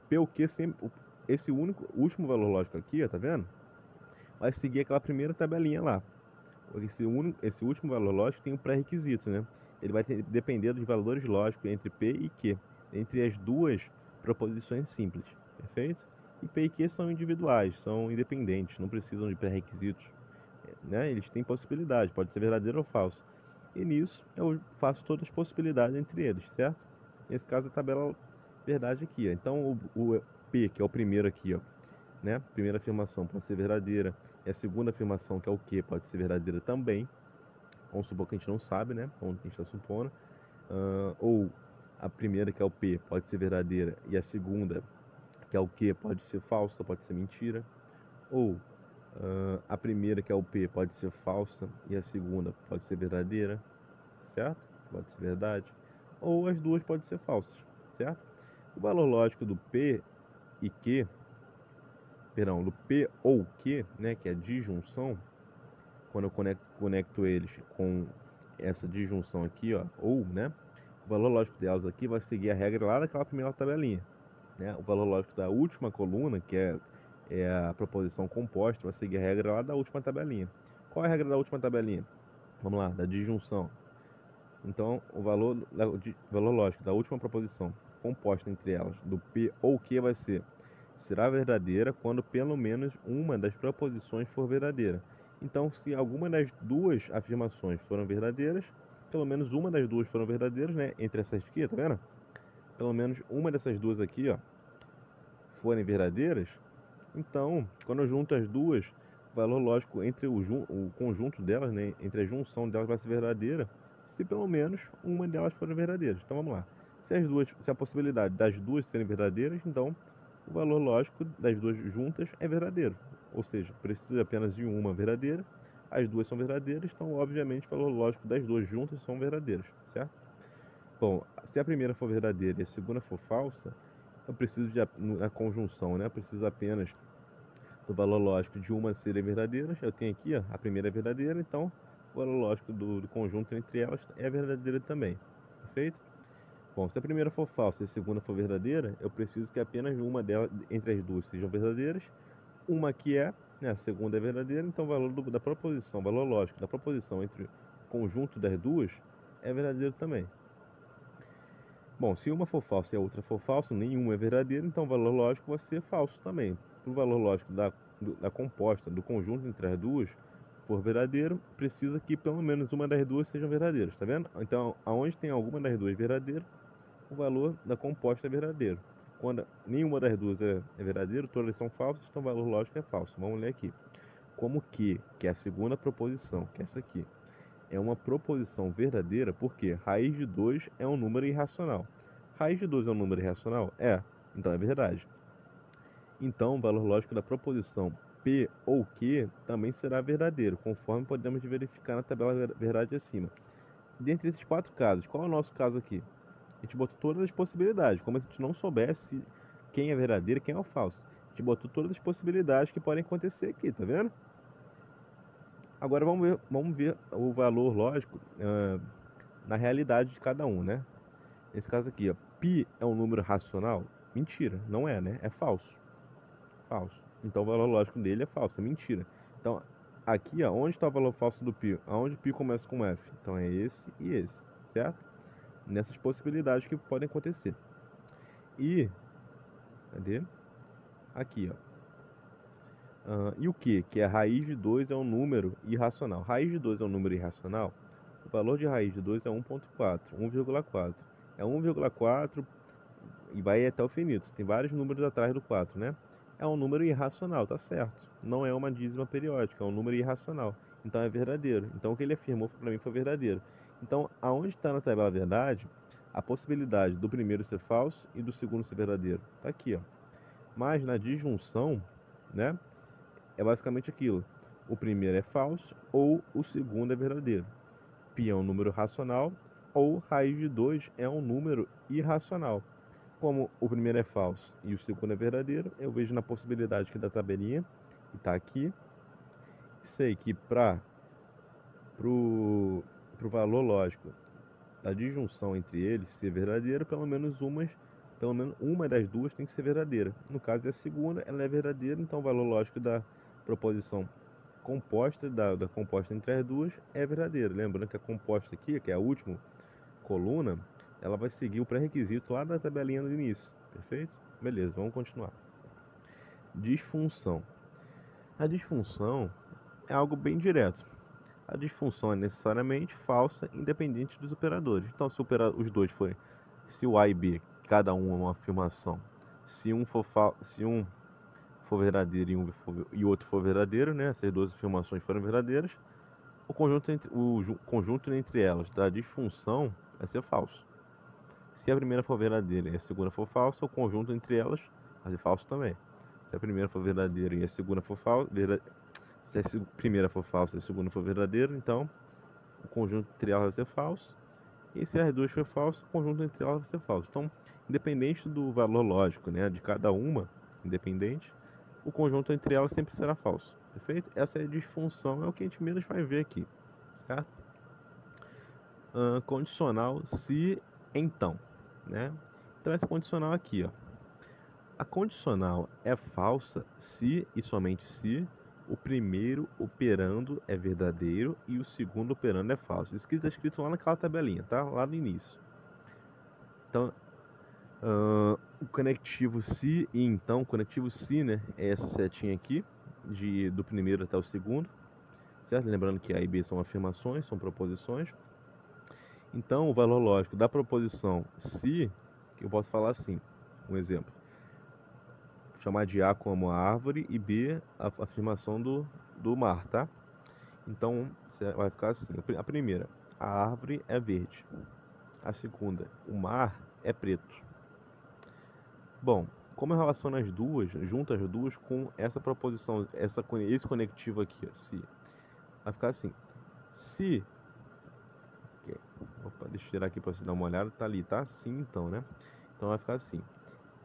P ou Q sempre, esse último valor lógico aqui, ó, tá vendo? Vai seguir aquela primeira tabelinha lá. Esse último valor lógico tem um pré-requisito, né? Ele vai depender dos valores lógicos entre P e Q, entre as duas proposições simples, perfeito? E P e Q são individuais, são independentes, não precisam de pré-requisitos, né? Eles têm possibilidade, pode ser verdadeiro ou falso. E nisso eu faço todas as possibilidades entre eles, certo? Nesse caso a tabela verdade aqui, ó. Então o P, que é o primeiro aqui, ó, né? Primeira afirmação pode ser verdadeira, e a segunda afirmação, que é o Q, pode ser verdadeira também. Vamos supor que a gente não sabe, né? Como a gente está supondo. Ou a primeira, que é o P, pode ser verdadeira, e a segunda, que é o Q, pode ser falsa, pode ser mentira. Ou a primeira, que é o P, pode ser falsa, e a segunda pode ser verdadeira, certo? Pode ser verdade. Ou as duas podem ser falsas, certo? O valor lógico do P e Q, perdão, do P ou Q, né, que é a disjunção, quando eu conecto eles com essa disjunção aqui, ó, ou, né, o valor lógico delas aqui vai seguir a regra lá daquela primeira tabelinha, né? O valor lógico da última coluna, que é a proposição composta, vai seguir a regra lá da última tabelinha. Qual é a regra da última tabelinha? Vamos lá, da disjunção. Então, o valor lógico da última proposição composta entre elas, do P ou Q, será verdadeira quando pelo menos uma das proposições for verdadeira. Então, se alguma das duas afirmações foram verdadeiras, pelo menos uma das duas foram verdadeiras, né? Entre essas aqui, tá vendo? Pelo menos uma dessas duas aqui, ó, forem verdadeiras, então, quando eu junto as duas, o valor lógico entre o conjunto delas, né, entre a junção delas vai ser verdadeira, se pelo menos uma delas for verdadeira. Então vamos lá. Se a possibilidade das duas serem verdadeiras, então o valor lógico das duas juntas é verdadeiro. Ou seja, precisa apenas de uma verdadeira, as duas são verdadeiras, então obviamente o valor lógico das duas juntas são verdadeiros, certo? Bom, se a primeira for verdadeira e a segunda for falsa, eu preciso na conjunção, né? Eu preciso apenas do valor lógico de uma serem verdadeiras. Eu tenho aqui, ó, a primeira é verdadeira, então o valor lógico do conjunto entre elas é verdadeira também. Perfeito? Bom, se a primeira for falsa e a segunda for verdadeira, eu preciso que apenas uma delas, entre as duas, sejam verdadeiras. Uma que é, né, a segunda é verdadeira, então o valor da proposição, o valor lógico da proposição entre o conjunto das duas é verdadeiro também. Bom, se uma for falsa e a outra for falsa, nenhuma é verdadeira, então o valor lógico vai ser falso também. Para o valor lógico da composta, do conjunto entre as duas, for verdadeiro, precisa que pelo menos uma das duas sejam verdadeiras, tá vendo? Então, aonde tem alguma das duas verdadeira, o valor da composta é verdadeiro. Quando nenhuma das duas é verdadeira, todas são falsas, então o valor lógico é falso. Vamos ler aqui. Como que é a segunda proposição, que é essa aqui, é uma proposição verdadeira, porque raiz de 2 é um número irracional. Raiz de 2 é um número irracional? É, então é verdade. Então, o valor lógico da proposição P ou Q também será verdadeiro, conforme podemos verificar na tabela verdade acima. Dentre esses quatro casos, qual é o nosso caso aqui? A gente botou todas as possibilidades, como se a gente não soubesse quem é verdadeiro e quem é o falso. A gente botou todas as possibilidades que podem acontecer aqui, tá vendo? Agora vamos ver o valor lógico na realidade de cada um, né? Nesse caso aqui, ó, π é um número racional? Mentira, não é, né? É falso. Falso. Então o valor lógico dele é falso, é mentira. Então, aqui, ó, onde está o valor falso do π? Aonde π começa com F? Então é esse e esse, certo? Nessas possibilidades que podem acontecer. E, cadê? Aqui, ó. E o que? Que a raiz de 2 é um número irracional. Raiz de 2 é um número irracional? O valor de raiz de 2 é 1,4, 1,4. É 1,4 e vai até o infinito. Tem vários números atrás do 4, né? É um número irracional, tá certo. Não é uma dízima periódica, é um número irracional. Então é verdadeiro. Então o que ele afirmou para mim foi verdadeiro. Então, aonde está na tabela verdade, a possibilidade do primeiro ser falso e do segundo ser verdadeiro? Tá aqui, ó. Mas na disjunção, né? É basicamente aquilo. O primeiro é falso ou o segundo é verdadeiro. Π é um número racional ou raiz de 2 é um número irracional. Como o primeiro é falso e o segundo é verdadeiro, eu vejo na possibilidade aqui da tabelinha, que está aqui, sei que para o valor lógico da disjunção entre eles ser verdadeiro, pelo menos uma das duas tem que ser verdadeira. No caso é a segunda, ela é verdadeira, então o valor lógico da proposição composta, da composta entre as duas, é verdadeiro. Lembrando que a composta aqui, que é a última coluna, ela vai seguir o pré-requisito lá da tabelinha do início. Perfeito? Beleza, vamos continuar. Disfunção. A disfunção é algo bem direto. A disfunção é necessariamente falsa, independente dos operadores. Então, se os dois forem, se o A e B, cada um é uma afirmação, se um for verdadeiro e o outro for verdadeiro, né? Essas duas afirmações foram verdadeiras, o conjunto entre elas da disfunção vai ser falso. Se a primeira for verdadeira e a segunda for falsa, o conjunto entre elas vai ser falso também. Se a primeira for verdadeira e a segunda for falsa, se a primeira for falsa e a segunda for verdadeira, então o conjunto entre elas vai ser falso. E se as duas for falsas, o conjunto entre elas vai ser falso. Então, independente do valor lógico, né, de cada uma, independente, o conjunto entre elas sempre será falso. Perfeito? Essa é a disfunção, é o que a gente menos vai ver aqui, certo? Condicional se então, né? Então essa condicional aqui, ó. A condicional é falsa se e somente se o primeiro operando é verdadeiro e o segundo operando é falso. Isso que está escrito lá naquela tabelinha, tá? Lá no início. Então, o conectivo se e então, o conectivo se, né, é essa setinha aqui, do primeiro até o segundo, certo? Lembrando que A e B são afirmações, são proposições. Então, o valor lógico da proposição se, que eu posso falar assim, um exemplo, chamar de A como a árvore e B a afirmação do mar, tá? Então, vai ficar assim, a primeira, a árvore é verde. A segunda, o mar é preto. Bom, como eu relaciono as duas, junto as duas com essa proposição, esse conectivo aqui, ó, se, vai ficar assim, se, opa, deixa eu tirar aqui para você dar uma olhada, tá ali, tá? Sim, então, né? Então vai ficar assim,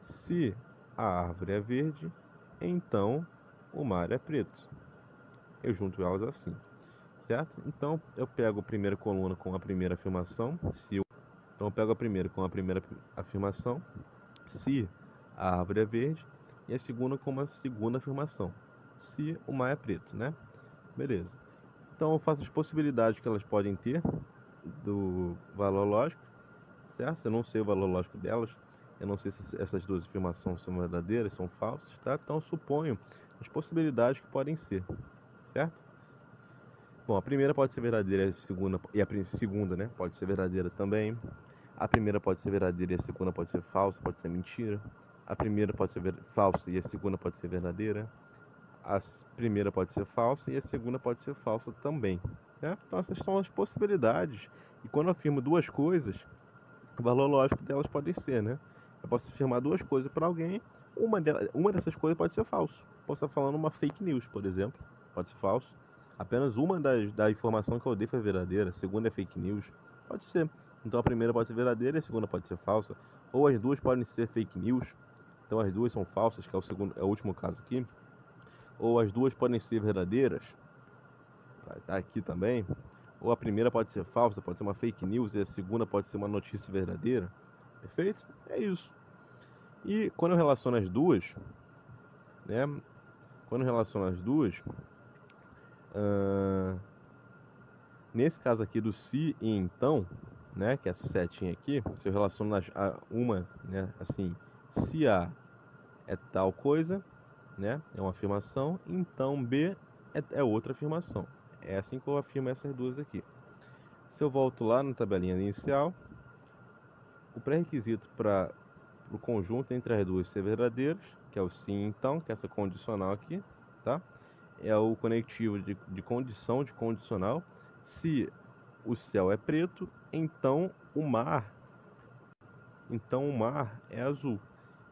se a árvore é verde, então o mar é preto. Eu junto elas assim, certo? Então eu pego a primeira coluna com a primeira afirmação, então eu pego a primeira com a primeira afirmação, se a árvore é verde, e a segunda com uma segunda afirmação, se o mar é preto, né? Beleza. Então eu faço as possibilidades que elas podem ter do valor lógico, certo? Eu não sei o valor lógico delas, eu não sei se essas duas afirmações são verdadeiras, são falsas, tá? Então eu suponho as possibilidades que podem ser, certo? Bom, a primeira pode ser verdadeira e a segunda, né, pode ser verdadeira também. A primeira pode ser verdadeira e a segunda pode ser falsa, pode ser mentira. A primeira pode ser falsa e a segunda pode ser verdadeira. A primeira pode ser falsa e a segunda pode ser falsa também, né? Então essas são as possibilidades. E quando eu afirmo duas coisas, o valor lógico delas pode ser, né? Eu posso afirmar duas coisas para alguém, uma dessas coisas pode ser falso. Posso estar falando uma fake news, por exemplo, pode ser falso. Apenas uma da informação que eu dei foi verdadeira, a segunda é fake news, pode ser. Então a primeira pode ser verdadeira e a segunda pode ser falsa. Ou as duas podem ser fake news, então as duas são falsas, que é o último caso aqui. Ou as duas podem ser verdadeiras, tá aqui também. Ou a primeira pode ser falsa, pode ser uma fake news, e a segunda pode ser uma notícia verdadeira. Perfeito? É isso. E quando eu relaciono as duas, né? Quando eu relaciono as duas, nesse caso aqui do se e então, né? Que é essa setinha aqui, se eu relaciono uma, né? Assim, se A é tal coisa, né? É uma afirmação, então B é outra afirmação. É assim que eu afirmo essas duas aqui. Se eu volto lá na tabelinha inicial, o pré-requisito para o conjunto entre as duas ser verdadeiros, que é o sim então, que é essa condicional aqui, tá? É o conectivo de condição de condicional. Se o céu é preto, então o mar é azul.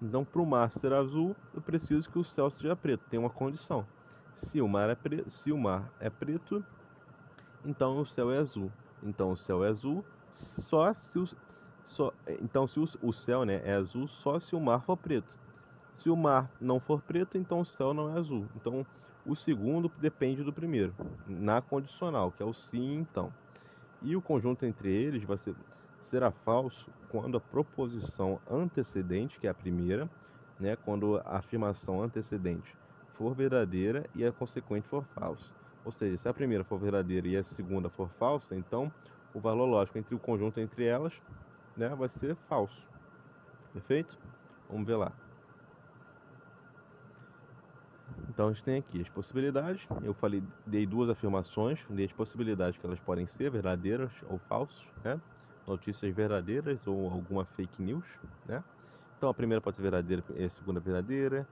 Então, para o mar ser azul, eu preciso que o céu seja preto. Tem uma condição. Se o mar é preto, então o céu é azul. Então o céu é azul só se o céu, né, é azul só se o mar for preto. Se o mar não for preto, então o céu não é azul. Então o segundo depende do primeiro, na condicional, que é o sim então. E o conjunto entre eles será falso quando a proposição antecedente, que é a primeira, né, quando a afirmação antecedente for verdadeira e a consequente for falsa. Ou seja, se a primeira for verdadeira e a segunda for falsa, então o valor lógico entre o conjunto entre elas, né, vai ser falso. Perfeito? Vamos ver lá. Então a gente tem aqui as possibilidades. Eu dei duas afirmações, dei as possibilidades que elas podem ser verdadeiras ou falsas, né? Notícias verdadeiras ou alguma fake news, né? Então a primeira pode ser verdadeira e a segunda verdadeira,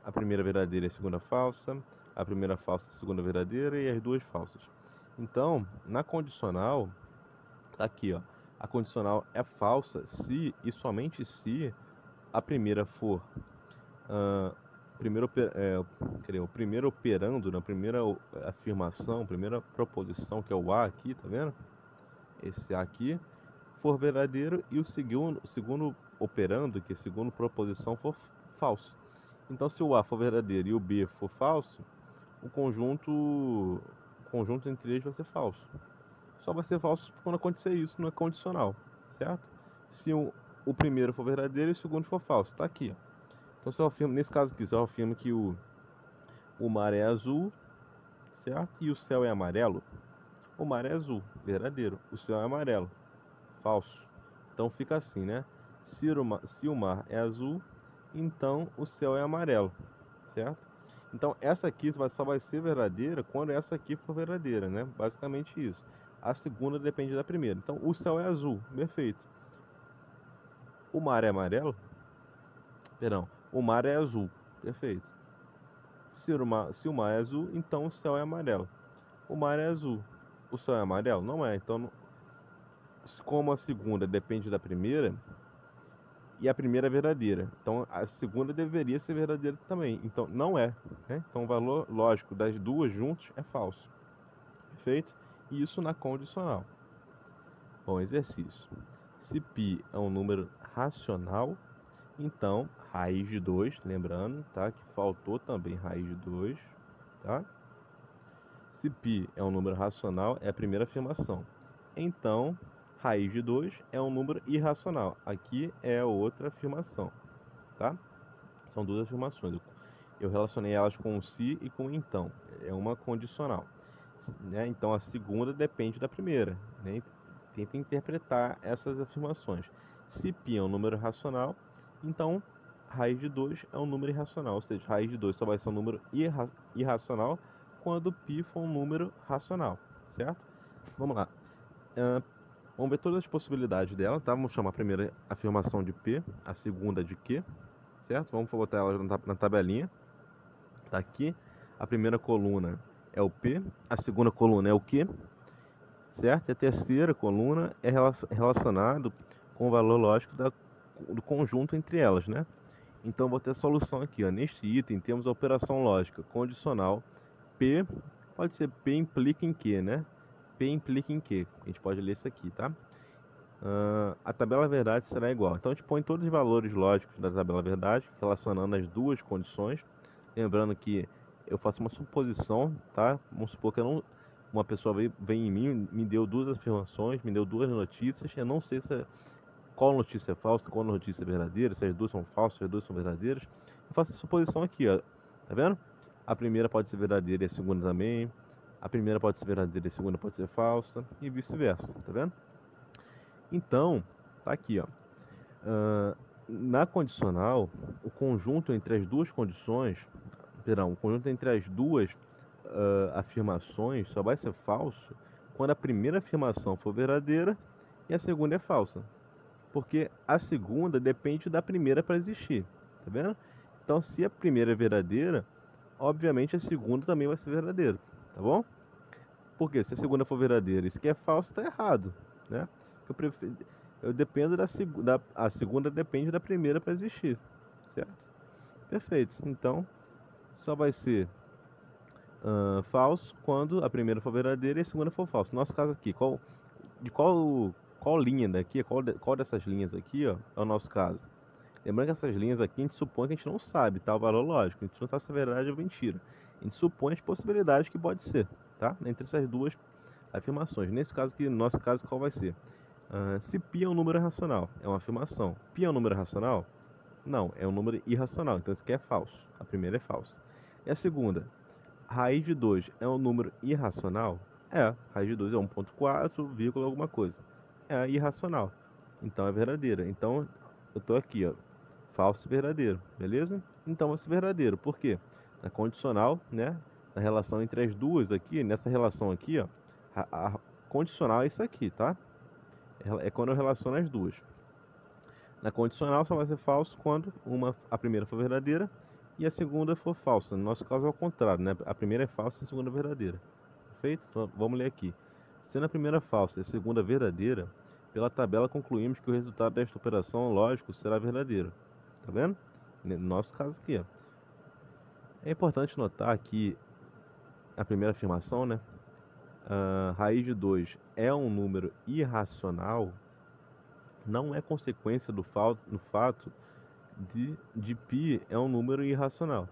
a primeira verdadeira e a segunda falsa, a primeira falsa e a segunda verdadeira e as duas falsas. Então, na condicional, tá aqui, ó. A condicional é falsa se e somente se a primeira for o primeiro operando, na primeira afirmação, primeira proposição, que é o A aqui, tá vendo? Esse A aqui for verdadeiro e o segundo operando, que é a segunda proposição, for falso. Então, se o A for verdadeiro e o B for falso, o conjunto entre eles vai ser falso. Só vai ser falso quando acontecer isso, não é condicional, certo? Se o primeiro for verdadeiro e o segundo for falso, tá aqui, ó. Então, se eu afirmo, nesse caso aqui, se eu afirmo que o mar é azul, certo? E o céu é amarelo, o mar é azul, verdadeiro. O céu é amarelo, falso. Então fica assim, né? Se o mar é azul, então o céu é amarelo, certo? Então essa aqui só vai ser verdadeira quando essa aqui for verdadeira, né? Basicamente isso. A segunda depende da primeira. Então o céu é azul, perfeito. O mar é amarelo? Perdão, o mar é azul, perfeito. Se o mar é azul, então o céu é amarelo. O mar é azul. O céu é amarelo? Não é. Então, como a segunda depende da primeira, e a primeira é verdadeira, então a segunda deveria ser verdadeira também. Então, não é. Né? Então, o valor lógico das duas juntas é falso. Perfeito? E isso na condicional. Bom, exercício. Se π é um número racional, então raiz de 2, lembrando, tá? Que faltou também raiz de 2, tá? Se π é um número racional, é a primeira afirmação. Então, raiz de 2 é um número irracional. Aqui é outra afirmação, tá? São duas afirmações. Eu relacionei elas com o se e com o então. É uma condicional. Né? Então, a segunda depende da primeira. Né? Tenta interpretar essas afirmações. Se π é um número racional, então raiz de 2 é um número irracional. Ou seja, raiz de 2 só vai ser um número irracional quando π for um número racional, certo? Vamos lá. Vamos ver todas as possibilidades dela, tá? Vamos chamar a primeira afirmação de P, a segunda de Q, certo? Vamos botar elas na tabelinha. Tá aqui. A primeira coluna é o P, a segunda coluna é o Q, certo? E a terceira coluna é relacionado com o valor lógico do conjunto entre elas, né? Então, vou ter a solução aqui, ó. Neste item, temos a operação lógica condicional P, pode ser P implica em Q, né? P implica em Q. A gente pode ler isso aqui, tá? A tabela verdade será igual. Então, a gente põe todos os valores lógicos da tabela verdade, relacionando as duas condições. Lembrando que eu faço uma suposição, tá? Vamos supor que eu uma pessoa vem em mim, me deu duas afirmações, me deu duas notícias, eu não sei qual notícia é falsa, qual notícia é verdadeira, se as duas são falsas, se as duas são verdadeiras. Eu faço a suposição aqui, ó, tá vendo? A primeira pode ser verdadeira e a segunda também. A primeira pode ser verdadeira e a segunda pode ser falsa, e vice-versa, tá vendo? Então, tá aqui, ó. Na condicional, o conjunto entre as duas condições, perdão, o conjunto entre as duas afirmações só vai ser falso quando a primeira afirmação for verdadeira e a segunda é falsa. Porque a segunda depende da primeira para existir, tá vendo? Então, se a primeira é verdadeira, obviamente a segunda também vai ser verdadeira, tá bom? Porque se a segunda for verdadeira e isso aqui é falso, está errado, né? Eu dependo a segunda depende da primeira para existir, certo? Perfeito. Então, só vai ser falso quando a primeira for verdadeira e a segunda for falsa. No nosso caso aqui, qual linha daqui, qual dessas linhas aqui, ó, é o nosso caso? Lembrando que essas linhas aqui a gente supõe que a gente não sabe, tá? O valor lógico. A gente não sabe se é verdade ou mentira. A gente supõe as possibilidades que pode ser, tá? Entre essas duas afirmações. Nesse caso aqui, no nosso caso, qual vai ser? Se π é um número racional, é uma afirmação. Π é um número racional? Não, é um número irracional. Então isso aqui é falso. A primeira é falsa. E a segunda? Raiz de 2 é um número irracional? É. Raiz de 2 é 1,4, vírgula alguma coisa. É irracional. Então é verdadeira. Então eu tô aqui, ó. Falso e verdadeiro, beleza? Então vai ser verdadeiro. Por quê? Na condicional, né? Na relação entre as duas aqui, nessa relação aqui, ó. A condicional é isso aqui, tá? É quando eu relaciono as duas. Na condicional só vai ser falso quando a primeira for verdadeira e a segunda for falsa. No nosso caso é o contrário, né? A primeira é falsa e a segunda é verdadeira. Perfeito? Então vamos ler aqui. Sendo a primeira falsa e a segunda verdadeira, pela tabela concluímos que o resultado desta operação lógico será verdadeiro. Tá vendo? No nosso caso aqui, ó. É importante notar que a primeira afirmação, né? Raiz de 2 é um número irracional, não é consequência do fato de π é um número irracional.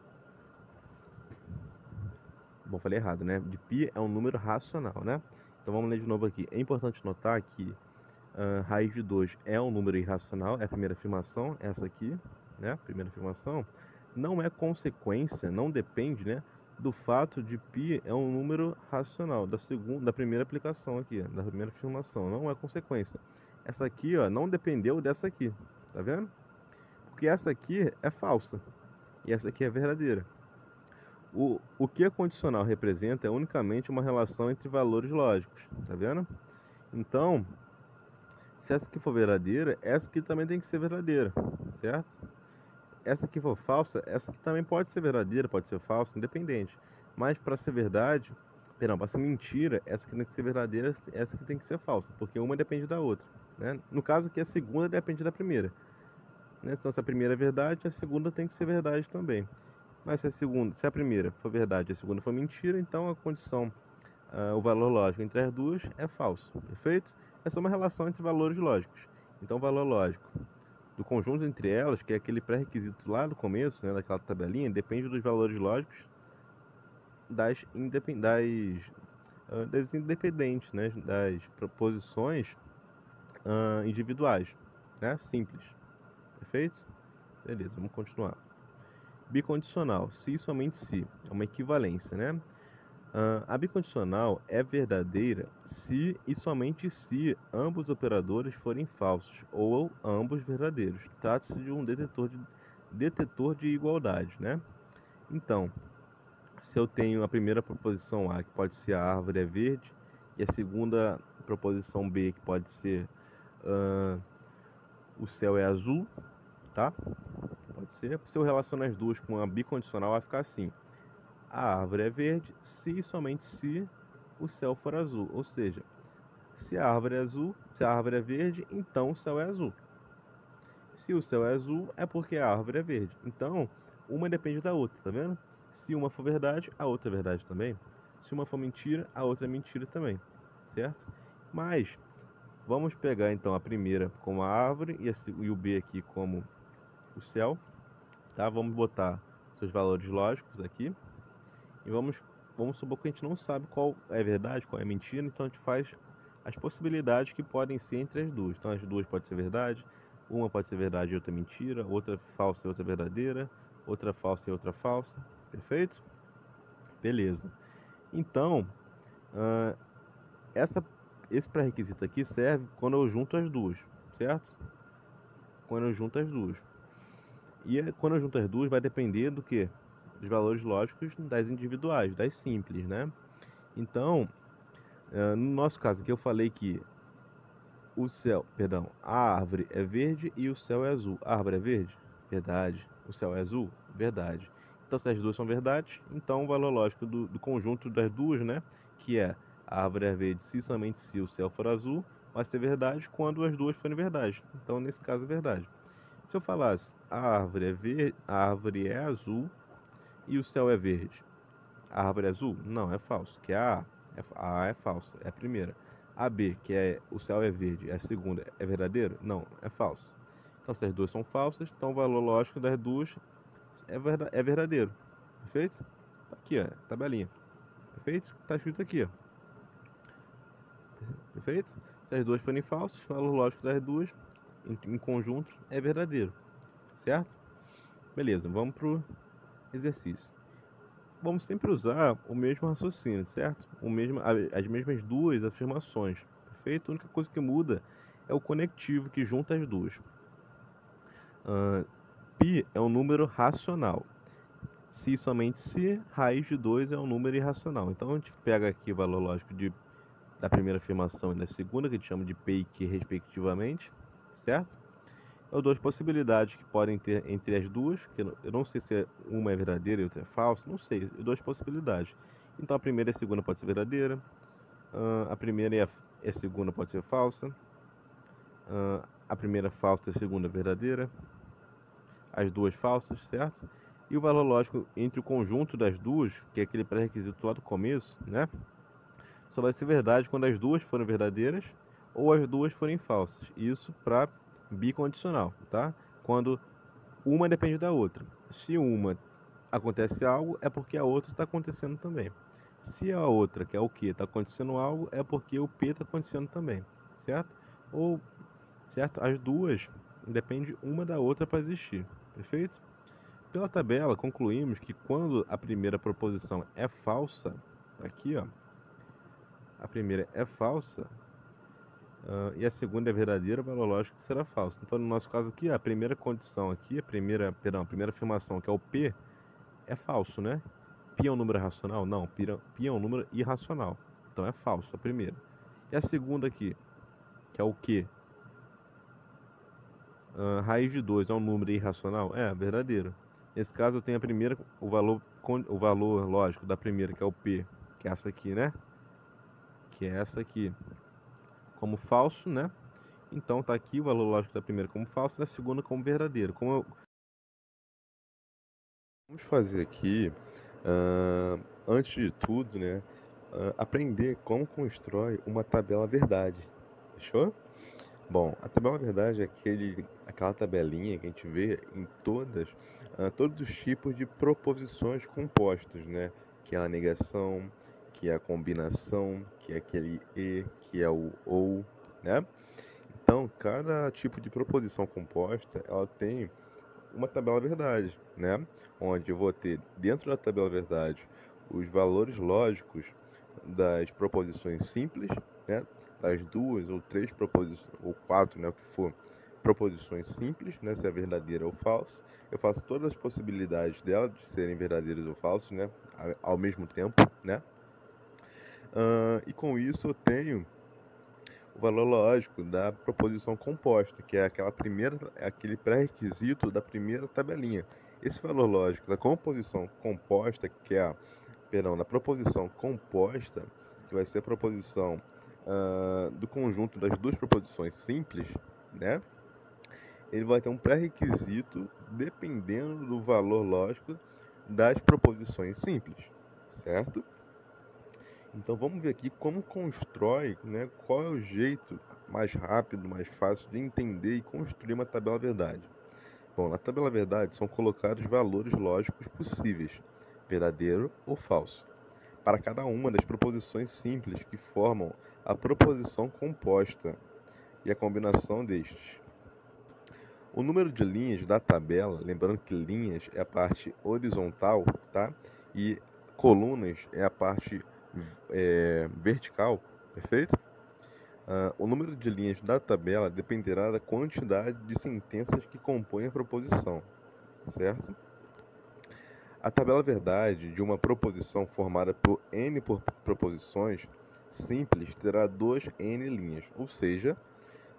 Bom, falei errado, né? De π é um número racional, né? Então vamos ler de novo aqui. É importante notar que raiz de 2 é um número irracional, é a primeira afirmação, essa aqui, né? Primeira afirmação. Não é consequência, não depende, né? Do fato de π é um número racional, da primeira aplicação aqui, da primeira afirmação. Não é consequência. Essa aqui, ó, não dependeu dessa aqui, tá vendo? Porque essa aqui é falsa e essa aqui é verdadeira. O que a condicional representa é unicamente uma relação entre valores lógicos, tá vendo? Então, se essa aqui for verdadeira, essa aqui também tem que ser verdadeira, certo? Essa aqui for falsa, essa aqui também pode ser verdadeira, pode ser falsa, independente. Mas para ser verdade, para ser mentira, essa aqui tem que ser verdadeira, essa aqui tem que ser falsa, porque uma depende da outra, né? No caso aqui, a segunda depende da primeira, né? Então, se a primeira é verdade, a segunda tem que ser verdade também. Mas se a primeira for verdade e a segunda for mentira, então a condição, o valor lógico entre as duas é falso, perfeito? É só uma relação entre valores lógicos. Então o valor lógico do conjunto entre elas, que é aquele pré-requisito lá do começo, né, daquela tabelinha, depende dos valores lógicos das independentes, né, das proposições individuais, né, simples, perfeito? Beleza, vamos continuar. Bicondicional, se e somente se, é uma equivalência, né? A bicondicional é verdadeira se e somente se ambos operadores forem falsos ou ambos verdadeiros. Trata-se de um detetor de igualdade, né? Então, se eu tenho a primeira proposição A, que pode ser a árvore é verde, e a segunda proposição B, que pode ser o céu é azul, tá? Pode ser. Se eu relacionar as duas com a bicondicional, vai ficar assim. A árvore é verde se e somente se o céu for azul. Ou seja, se a árvore é azul, se a árvore é verde, então o céu é azul. Se o céu é azul, é porque a árvore é verde. Então, uma depende da outra, tá vendo? Se uma for verdade, a outra é verdade também. Se uma for mentira, a outra é mentira também, certo? Mas, vamos pegar então a primeira como a árvore e o B aqui como o céu, tá? Vamos botar seus valores lógicos aqui e vamos vamos supor que a gente não sabe qual é verdade, qual é mentira, então a gente faz as possibilidades que podem ser entre as duas. Então as duas podem ser verdade, uma pode ser verdade e outra mentira, outra falsa e outra verdadeira, outra falsa e outra falsa. Perfeito? Beleza. Então, ah, essa, esse pré-requisito aqui serve quando eu junto as duas, certo? Quando eu junto as duas. E quando eu junto as duas vai depender do que? Dos valores lógicos das individuais, das simples, né? Então, no nosso caso aqui eu falei que a árvore é verde e o céu é azul. A árvore é verde? Verdade. O céu é azul? Verdade. Então, se as duas são verdades, então o valor lógico do conjunto das duas, né? Que é a árvore é verde se somente se o céu for azul, vai ser verdade quando as duas forem verdade. Então, nesse caso, é verdade. Se eu falasse a árvore é verde, a árvore é azul e o céu é verde, a árvore é azul? Não, é falso. Que é a A é falsa, é a primeira. A B, que é o céu é verde, é a segunda, é verdadeiro? Não, é falso. Então, se as duas são falsas, então o valor lógico das duas é verdadeiro. Perfeito? Tá aqui, ó, tabelinha. Perfeito? Tá escrito aqui, ó. Perfeito? Se as duas forem falsas, o valor lógico das duas em conjunto é verdadeiro. Certo? Beleza, vamos pro exercício. Vamos sempre usar o mesmo raciocínio, certo? As mesmas duas afirmações, perfeito? A única coisa que muda é o conectivo que junta as duas. Π é um número racional. Se somente se, raiz de 2 é um número irracional. Então a gente pega aqui o valor lógico da primeira afirmação e da segunda, que a gente chama de P e Q respectivamente, certo? Ou duas possibilidades que podem ter entre as duas, que eu não sei se uma é verdadeira e outra é falsa, não sei, duas possibilidades. Então a primeira e a segunda pode ser verdadeira, a primeira e a segunda pode ser falsa, a primeira falsa e a segunda verdadeira, as duas falsas, certo? E o valor lógico entre o conjunto das duas, que é aquele pré-requisito lá do começo, né? Só vai ser verdade quando as duas forem verdadeiras ou as duas forem falsas. Isso para bicondicional, tá? Quando uma depende da outra. Se uma acontece algo, é porque a outra está acontecendo também. Se a outra, que é o Q, está acontecendo algo, é porque o P está acontecendo também, certo? Ou, certo? As duas dependem uma da outra para existir, perfeito? Pela tabela, concluímos que quando a primeira proposição é falsa, aqui ó, a primeira é falsa, e a segunda é verdadeira, o valor lógico será falso. Então, no nosso caso aqui, a primeira condição aqui, a primeira afirmação, que é o P, é falso, né? Π é um número racional? Não, π é um número irracional. Então é falso, a primeira. E a segunda aqui, que é o Q, raiz de 2 é um número irracional? É, verdadeiro. Nesse caso eu tenho a primeira, o valor lógico da primeira, que é o P, que é essa aqui, né? Que é essa aqui, como falso, né? Então tá aqui o valor lógico da primeira como falso e da segunda como verdadeiro. Vamos fazer aqui, antes de tudo, né, aprender como constrói uma tabela verdade. Fechou? Bom, a tabela verdade é aquela tabelinha que a gente vê em todos os tipos de proposições compostas, né? Que é a negação, que é a combinação, que é aquele e, que é o ou, né? Então, cada tipo de proposição composta, ela tem uma tabela verdade, né? Onde eu vou ter dentro da tabela verdade os valores lógicos das proposições simples, né? Das duas ou três proposições, ou quatro, né? O que for, proposições simples, né? Se é verdadeira ou falsa. Eu faço todas as possibilidades dela de serem verdadeiras ou falsas, né? Ao mesmo tempo, né? E com isso eu tenho o valor lógico da proposição composta, que é aquele pré-requisito da primeira tabelinha. Esse valor lógico da composição composta, da proposição composta, que vai ser a proposição do conjunto das duas proposições simples, né? Ele vai ter um pré-requisito dependendo do valor lógico das proposições simples, certo? Então vamos ver aqui como constrói, né, qual é o jeito mais rápido, mais fácil de entender e construir uma tabela verdade. Bom, na tabela verdade são colocados valores lógicos possíveis, verdadeiro ou falso. para cada uma das proposições simples que formam a proposição composta e a combinação destes. O número de linhas da tabela, lembrando que linhas é a parte horizontal, tá? E colunas é a parte vertical, perfeito? O número de linhas da tabela dependerá da quantidade de sentenças que compõem a proposição, certo? A tabela verdade de uma proposição formada por n proposições simples terá 2n linhas, ou seja,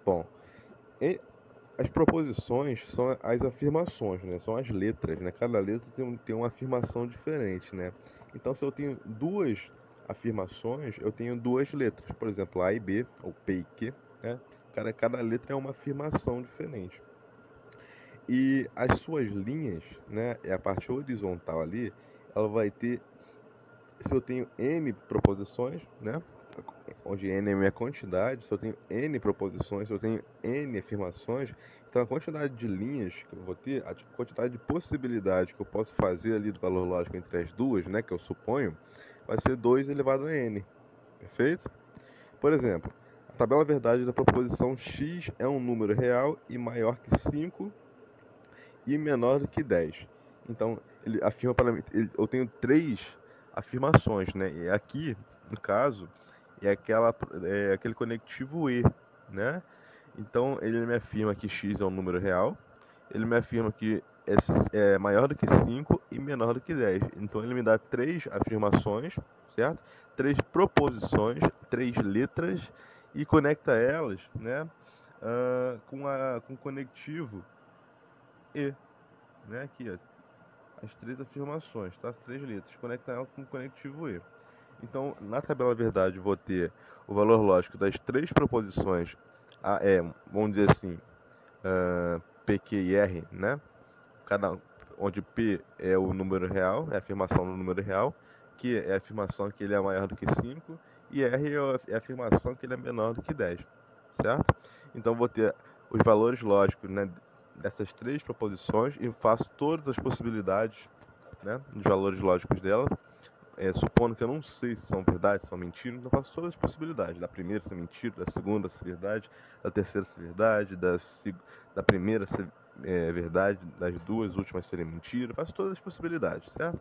bom, as proposições são as afirmações, né? São as letras, né? Cada letra tem uma afirmação diferente, né? Então, se eu tenho duas afirmações, eu tenho duas letras. Por exemplo, A e B, ou P e Q, né? Cada letra é uma afirmação diferente. E as suas linhas, né? É a parte horizontal ali, ela vai ter, se eu tenho N proposições, né? Onde N é minha quantidade, se eu tenho N proposições, se eu tenho N afirmações, então a quantidade de linhas que eu vou ter, a quantidade de possibilidades que eu posso fazer ali do valor lógico entre as duas, né, que eu suponho, vai ser 2 elevado a N, perfeito? Por exemplo, a tabela verdade da proposição x é um número real e maior que 5 e menor do que 10. Então, ele afirma para mim, eu tenho três afirmações, né, e aqui, no caso, aquele conectivo E, né? Então, ele me afirma que x é um número real, ele me afirma que é maior do que 5 e menor do que 10. Então, ele me dá três afirmações, certo? Três proposições, três letras, e conecta elas, né, com o conectivo E, né? Aqui, ó, as três afirmações, tá? As três letras, conecta elas com o conectivo E. Então, na tabela verdade, vou ter o valor lógico das três proposições, vamos dizer assim, P, Q e R, né? Onde P é o número real, é a afirmação do número real, Q é a afirmação que ele é maior do que 5, e R é a afirmação que ele é menor do que 10, certo? Então, vou ter os valores lógicos, né, dessas três proposições e faço todas as possibilidades, né, dos valores lógicos dela. Supondo que eu não sei se são verdade, se são mentiras, então eu faço todas as possibilidades. Da primeira ser mentira, da segunda ser verdade, da terceira ser verdade, da primeira ser verdade, das duas últimas serem mentira. Faço todas as possibilidades, certo?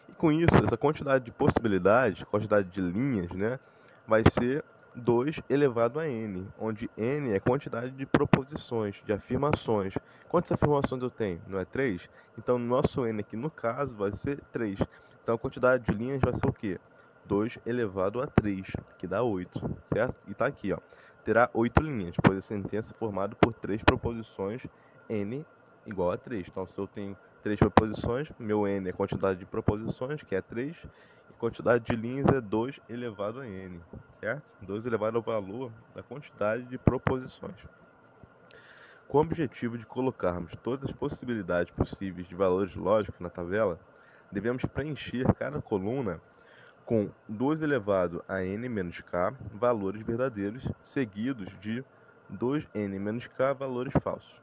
E com isso, essa quantidade de possibilidades, quantidade de linhas, né, vai ser 2 elevado a n, onde n é quantidade de proposições, de afirmações. Quantas afirmações eu tenho? Não é 3? Então, no nosso n aqui, no caso, vai ser 3. Então, a quantidade de linhas vai ser o quê? 2 elevado a 3, que dá 8, certo? E está aqui, ó. Terá 8 linhas, pois a sentença é formada por 3 proposições, n igual a 3. Então, se eu tenho 3 proposições, meu n é a quantidade de proposições, que é 3, e quantidade de linhas é 2 elevado a n, certo? 2 elevado ao valor da quantidade de proposições. Com o objetivo de colocarmos todas as possibilidades possíveis de valores lógicos na tabela, devemos preencher cada coluna com 2 elevado a n menos k valores verdadeiros, seguidos de 2n menos k valores falsos,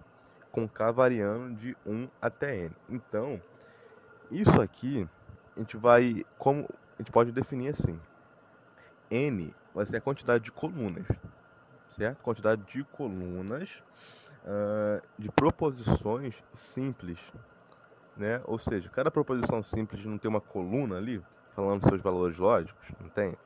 com k variando de 1 até n. Então, isso aqui a gente pode definir assim: n vai ser a quantidade de colunas, certo? Quantidade de colunas de proposições simples, né? Ou seja, cada proposição simples não tem uma coluna ali falando seus valores lógicos, não tem?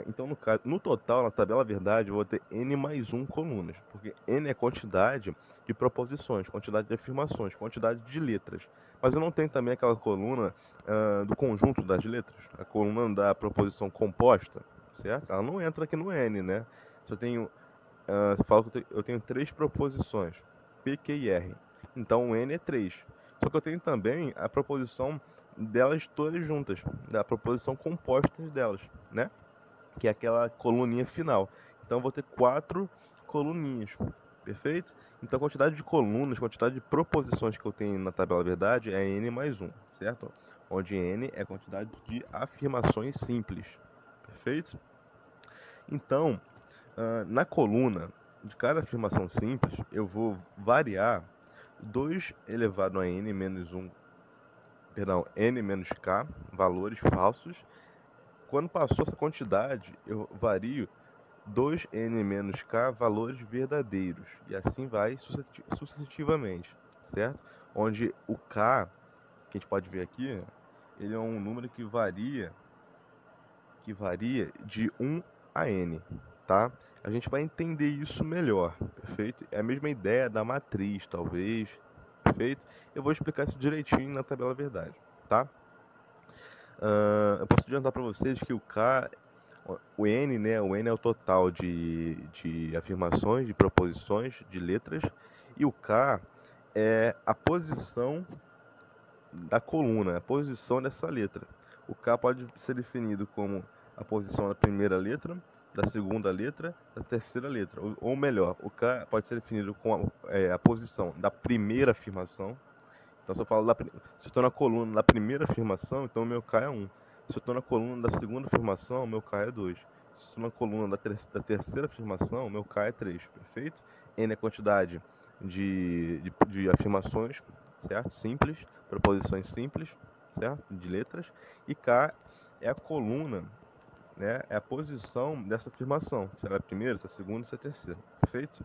Então, no total, na tabela verdade, eu vou ter n mais 1 colunas, porque n é a quantidade de proposições, quantidade de afirmações, quantidade de letras. Mas eu não tenho também aquela coluna do conjunto das letras, a coluna da proposição composta, certo? Ela não entra aqui no n, né? Se eu tenho, eu falo que eu tenho 3 proposições, P, Q e R. Então, o n é 3. Só que eu tenho também a proposição delas todas juntas, da proposição composta delas, né? Que é aquela coluninha final. Então, eu vou ter 4 coluninhas, perfeito? Então, a quantidade de colunas, quantidade de proposições que eu tenho na tabela verdade é n mais 1, certo? Onde n é a quantidade de afirmações simples, perfeito? Então, na coluna de cada afirmação simples, eu vou variar 2 elevado a n menos 1 perdão, n menos k, valores falsos. Quando passou essa quantidade, eu vario 2n menos k valores verdadeiros. E assim vai sucessivamente, certo? Onde o k, que a gente pode ver aqui, ele é um número que varia de 1 a n, tá? A gente vai entender isso melhor, perfeito? É a mesma ideia da matriz, talvez, perfeito? Eu vou explicar isso direitinho na tabela verdade, tá? Eu posso adiantar para vocês que o N, né? O N é o total de afirmações, de proposições, de letras, e o K é a posição da coluna, a posição dessa letra. O K pode ser definido como a posição da primeira letra, da segunda letra, da terceira letra. Ou melhor, o K pode ser definido com a posição da primeira afirmação. Então, se eu falo se eu estou na coluna da primeira afirmação, então o meu K é 1. Se eu estou na coluna da segunda afirmação, o meu K é 2. Se eu estou na coluna da terceira afirmação, o meu K é 3. Perfeito? N é a quantidade de afirmações, certo? Simples, proposições simples, certo? De letras. E K é a coluna, né? É a posição dessa afirmação. Se ela é a primeira, se é a segunda, se é a terceira. Perfeito?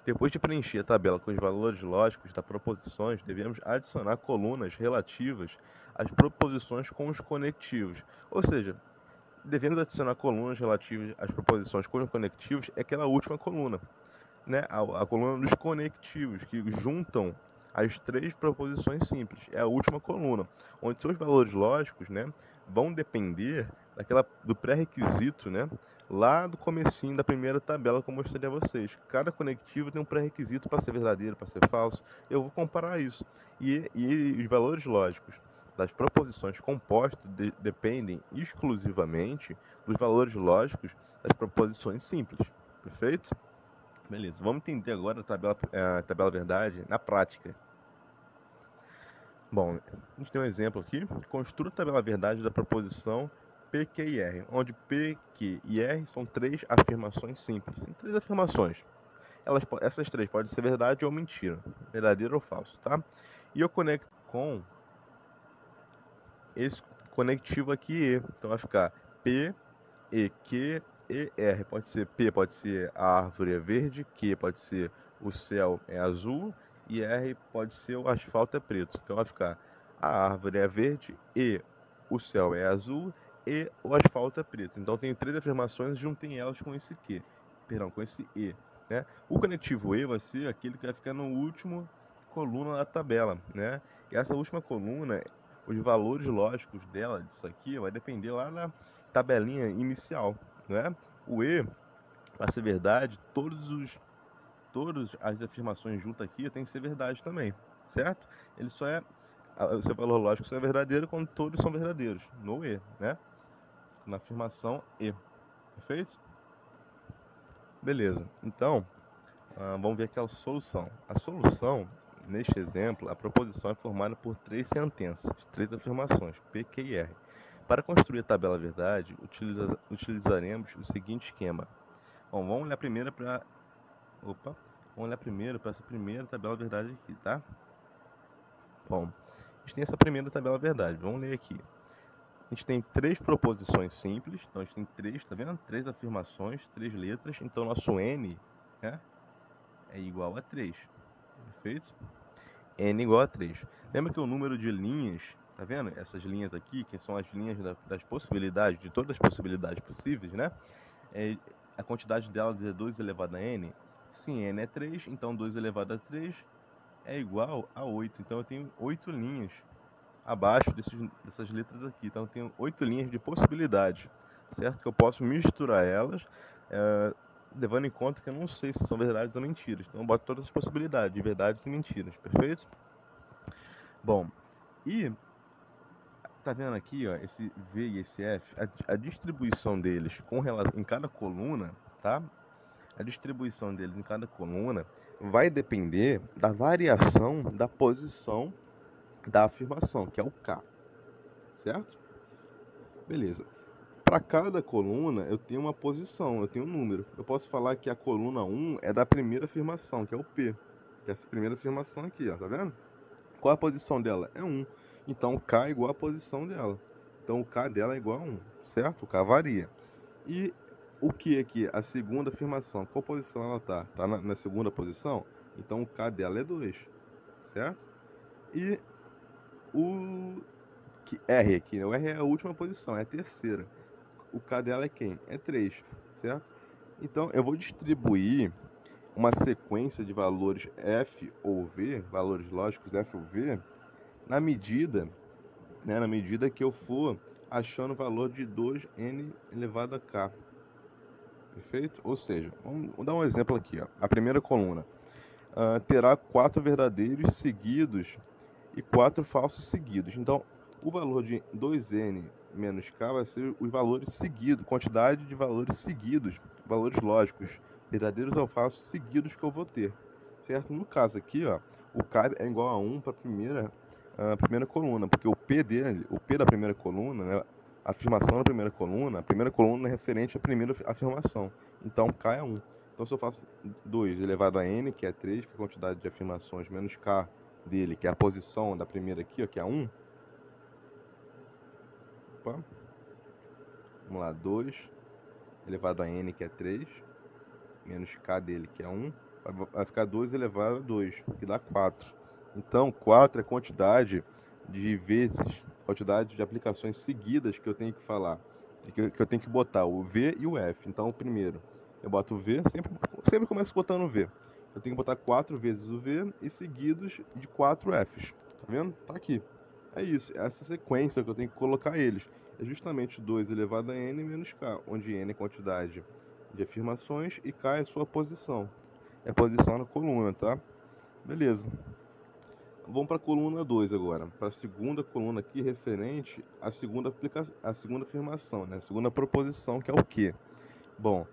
Depois de preencher a tabela com os valores lógicos das proposições, devemos adicionar colunas relativas às proposições com os conectivos. Ou seja, devemos adicionar colunas relativas às proposições com os conectivos é aquela última coluna, né? A coluna dos conectivos, que juntam as três proposições simples. É a última coluna, onde seus valores lógicos, né, vão depender do pré-requisito, né, lá do comecinho da primeira tabela que eu mostrei a vocês. Cada conectivo tem um pré-requisito para ser verdadeiro, para ser falso. Eu vou comparar isso. E os valores lógicos das proposições compostas dependem exclusivamente dos valores lógicos das proposições simples. Perfeito? Beleza, vamos entender agora a tabela verdade na prática. Bom, a gente tem um exemplo aqui. Construa a tabela verdade da proposição P, Q e R, onde P, Q e R são três afirmações simples. São três afirmações. Essas três podem ser verdade ou mentira, verdadeiro ou falso, tá? E eu conecto com esse conectivo aqui E. Então vai ficar P, E, Q e R. Pode ser P, pode ser a árvore é verde, Q pode ser o céu é azul e R pode ser o asfalto é preto. Então vai ficar a árvore é verde e o céu é azul e o asfalto é preto. Então tem três afirmações, juntem elas com esse Q, perdão, com esse E, né? O conectivo E vai ser aquele que vai ficar no último coluna da tabela, né? E essa última coluna, os valores lógicos dela, disso aqui, vai depender lá da tabelinha inicial, né? O E, para ser verdade, todas as afirmações juntas aqui tem que ser verdade também, certo? Ele só é, o seu valor lógico só é verdadeiro quando todos são verdadeiros, no E, né? Na afirmação E, perfeito? Beleza, então, vamos ver aqui a solução. A solução, neste exemplo, a proposição é formada por três sentenças, três afirmações, P, Q e R. Para construir a tabela verdade, utilizaremos o seguinte esquema. Bom, vamos olhar primeiro para essa primeira tabela verdade aqui, tá? Bom, a gente tem essa primeira tabela verdade. Vamos ler aqui. A gente tem três proposições simples. Então a gente tem três, tá vendo? Três afirmações, três letras. Então nosso N, né, é igual a 3. Perfeito? N igual a 3. Lembra que o número de linhas, tá vendo? Essas linhas aqui, que são as linhas das possibilidades, de todas as possibilidades possíveis, né? A quantidade delas é 2 elevado a n. Se n é 3, então 2 elevado a 3 é igual a 8. Então eu tenho 8 linhas abaixo dessas letras aqui. Então eu tenho 8 linhas de possibilidades, certo? Que eu posso misturar elas, levando em conta que eu não sei se são verdades ou mentiras. Então eu boto todas as possibilidades de verdades e mentiras, perfeito? Bom, e tá vendo aqui, ó, esse V e esse F, a distribuição deles em cada coluna, tá? A distribuição deles em cada coluna vai depender da variação da posição da afirmação, que é o K, certo? Beleza. Para cada coluna eu tenho uma posição, eu tenho um número. Eu posso falar que a coluna 1 é da primeira afirmação, que é o P, que é essa primeira afirmação aqui, ó, tá vendo? Qual é a posição dela? É 1. Então, K é igual a posição dela. Então, o K dela é igual a 1, certo? O K varia. E o que aqui? A segunda afirmação. Qual posição ela está? Está na segunda posição? Então, o K dela é 2, certo? E o R aqui, né? O R é a última posição, é a terceira. O K dela é quem? É 3, certo? Então, eu vou distribuir uma sequência de valores F ou V, valores lógicos F ou V, na medida que eu for achando o valor de 2n elevado a k. Perfeito? Ou seja, vamos dar um exemplo aqui. Ó. A primeira coluna terá 4 verdadeiros seguidos e 4 falsos seguidos. Então, o valor de 2n menos k vai ser os valores seguidos, quantidade de valores seguidos, valores lógicos, verdadeiros ou falsos seguidos que eu vou ter. Certo? No caso aqui, ó, o k é igual a 1 para a primeira coluna, porque o P dele, o P da primeira coluna, né, a afirmação da a primeira coluna é referente à primeira afirmação. Então, K é 1. Então, se eu faço 2 elevado a N, que é 3, que é a quantidade de afirmações, menos K dele, que é a posição da primeira aqui, ó, que é 1. Opa. Vamos lá, 2 elevado a N, que é 3, menos K dele, que é 1. Vai ficar 2 elevado a 2, que dá 4. Então, 4 é a quantidade de vezes, quantidade de aplicações seguidas que eu tenho que falar, que eu tenho que botar o V e o F. Então, primeiro, eu boto o V, sempre começo botando o V. Eu tenho que botar 4 vezes o V e seguidos de 4 Fs. Tá vendo? Tá aqui. É isso, essa sequência que eu tenho que colocar eles. É justamente 2 elevado a N menos K, onde N é a quantidade de afirmações e K é a sua posição. É a posição na coluna, tá? Beleza. Vamos para a coluna 2 agora, para a segunda coluna aqui, referente à segunda afirmação, né? A segunda proposição, que é o quê? Bom,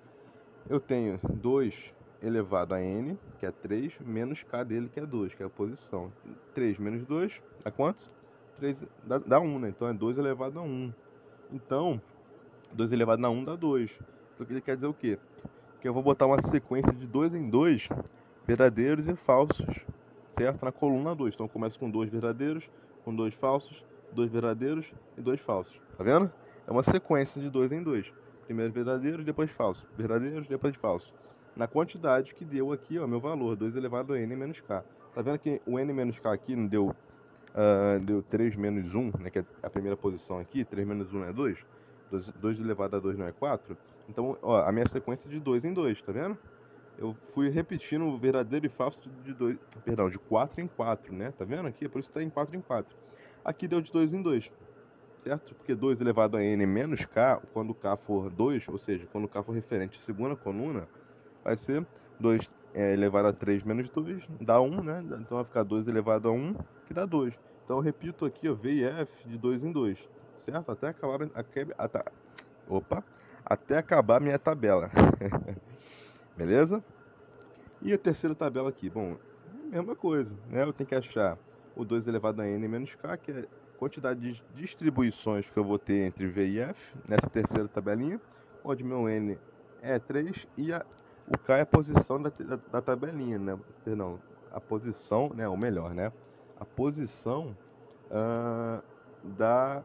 eu tenho 2 elevado a n, que é 3, menos k dele, que é 2, que é a posição. 3 menos 2 dá quanto? 3 dá 1, né? Então é 2 elevado a 1. Então, 2 elevado a 1 dá 2. Então ele quer dizer o quê? Que eu vou botar uma sequência de 2 em 2, verdadeiros e falsos, certo? Na coluna 2. Então eu começo com 2 verdadeiros, com 2 falsos, 2 verdadeiros e 2 falsos. Tá vendo? É uma sequência de 2 em 2. Primeiro verdadeiro, depois falso. Verdadeiros, depois falso. Na quantidade que deu aqui, ó, meu valor, 2 elevado a n menos k. Tá vendo que o n menos k aqui não deu, deu 3 menos 1, né, que é a primeira posição aqui. 3 menos 1 é 2. 2 elevado a 2 não é 4. Então, ó, a minha sequência é de 2 em 2, tá vendo? Eu fui repetindo o verdadeiro e falso de 4 em 4, né? Tá vendo aqui? Por isso tá em 4 em 4. Aqui deu de 2 em 2, certo? Porque 2 elevado a n menos k, quando k for 2, ou seja, quando k for referente à segunda coluna, vai ser 2 elevado a 3 menos 2, dá 1, né? Então vai ficar 2 elevado a 1, que dá 2. Então eu repito aqui, ó, V e F de 2 em 2, certo? Até acabar minha tabela. Beleza? E a terceira tabela aqui? Bom, mesma coisa, né? Eu tenho que achar o 2 elevado a n menos k, que é a quantidade de distribuições que eu vou ter entre V e F, nessa terceira tabelinha, onde meu n é 3 e o k é a posição da tabelinha, né? Perdão, a posição, né? Ou melhor, né? A posição da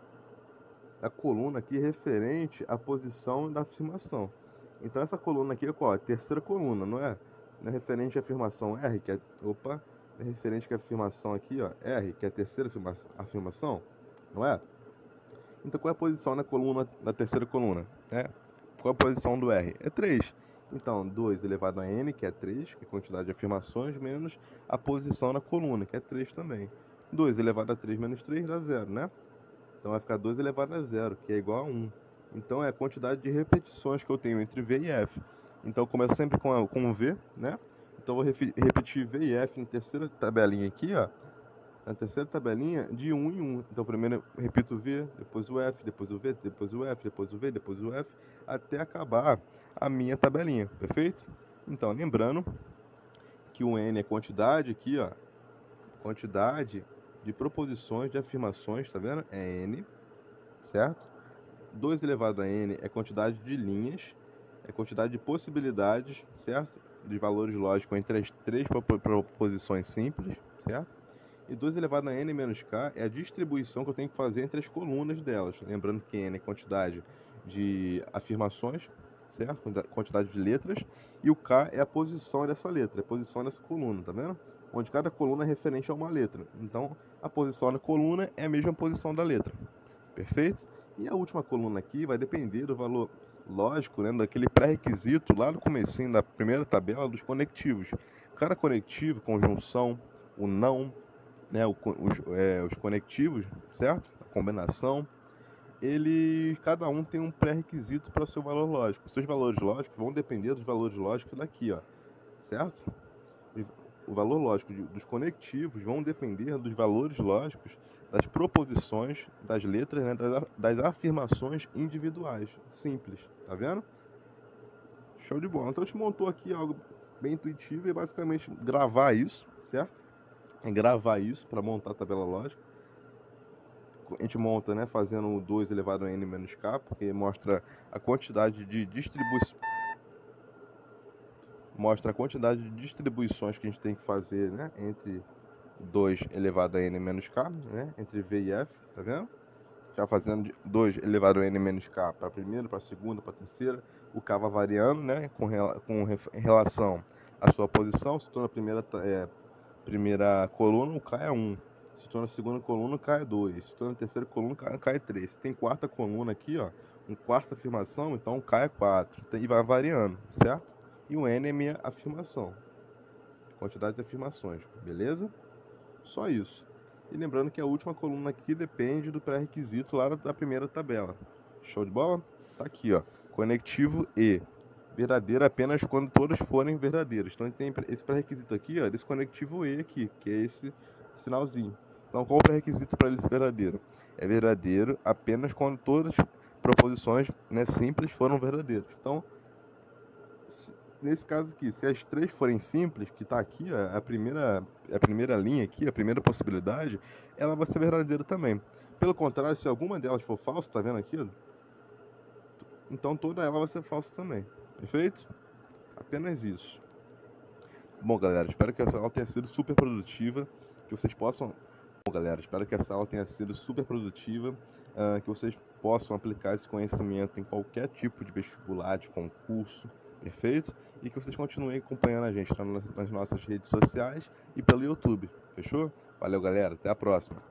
coluna aqui referente à posição da afirmação. Então essa coluna aqui é qual? A terceira coluna, não é? Não é referente à afirmação R, que é... Opa! É referente à afirmação aqui, ó, R, que é a terceira afirmação, não é? Então qual é a posição na coluna, da terceira coluna? Qual é a posição do R? É 3. Então, 2 elevado a n, que é 3, que é a quantidade de afirmações, menos a posição na coluna, que é 3 também. 2 elevado a 3 menos 3 dá 0, né? Então vai ficar 2 elevado a 0, que é igual a 1. Então é a quantidade de repetições que eu tenho entre V e F. Então eu começo sempre com V, né? Então eu vou repetir V e F na terceira tabelinha aqui, ó. Na terceira tabelinha de 1 em 1. Então primeiro eu repito o V, depois o F, depois o V, depois o F, depois o V, depois o F, até acabar a minha tabelinha, perfeito? Então lembrando que o N é quantidade aqui, ó. Quantidade de proposições, de afirmações, tá vendo? É N, certo? 2 elevado a N é quantidade de linhas, é quantidade de possibilidades, certo? De valores lógicos entre as três proposições simples, certo? E 2 elevado a n menos k é a distribuição que eu tenho que fazer entre as colunas delas. Lembrando que n é quantidade de afirmações, certo? Quantidade de letras. E o k é a posição dessa letra, a posição dessa coluna, tá vendo? Onde cada coluna é referente a uma letra. Então, a posição da coluna é a mesma posição da letra. Perfeito? E a última coluna aqui vai depender do valor lógico, né, daquele pré-requisito lá no comecinho da primeira tabela dos conectivos. Cada conectivo, conjunção, o não, né, os conectivos, certo? A combinação, cada um tem um pré-requisito para o seu valor lógico. Os seus valores lógicos vão depender dos valores lógicos daqui, ó, certo? O valor lógico dos conectivos vão depender dos valores lógicos das proposições, das letras, né, das afirmações individuais. Simples, tá vendo? Show de bola. Então a gente montou aqui algo bem intuitivo e basicamente gravar isso, certo? Gravar isso para montar a tabela lógica. A gente monta, né, fazendo 2 elevado a n menos k, porque mostra a quantidade de distribuição. Mostra a quantidade de distribuições que a gente tem que fazer, né, entre 2 elevado a n menos k, né, entre V e F, tá vendo? Já fazendo 2 elevado a n menos k para a primeira, para a segunda, para a terceira, o k vai variando, né, em relação à sua posição. Se estou na primeira coluna, o k é 1. Se estou na segunda coluna, o k é 2. Se estou na terceira coluna, o k é 3. Se tem quarta coluna aqui, ó, quarta afirmação, então o k é 4. E vai variando, certo? E o n é minha afirmação. Quantidade de afirmações, beleza? Só isso. E lembrando que a última coluna aqui depende do pré-requisito lá da primeira tabela. Show de bola? Tá aqui, ó. Conectivo E. Verdadeiro apenas quando todas forem verdadeiras. Então a gente tem esse pré-requisito aqui, ó, desse conectivo E aqui, que é esse sinalzinho. Então qual o pré-requisito para ele ser verdadeiro? É verdadeiro apenas quando todas as proposições, né, simples foram verdadeiras. Então, nesse caso aqui, se as 3 forem simples, que está aqui, ó, a primeira linha aqui, a primeira possibilidade, ela vai ser verdadeira também. Pelo contrário, se alguma delas for falsa, tá vendo aqui? Então toda ela vai ser falsa também. Perfeito? Apenas isso. Bom, galera, espero que essa aula tenha sido super produtiva, que vocês possam... Bom, galera, espero que essa aula tenha sido super produtiva, que vocês possam aplicar esse conhecimento em qualquer tipo de vestibular, de concurso, perfeito? E que vocês continuem acompanhando a gente nas nossas redes sociais e pelo YouTube, fechou? Valeu, galera, até a próxima!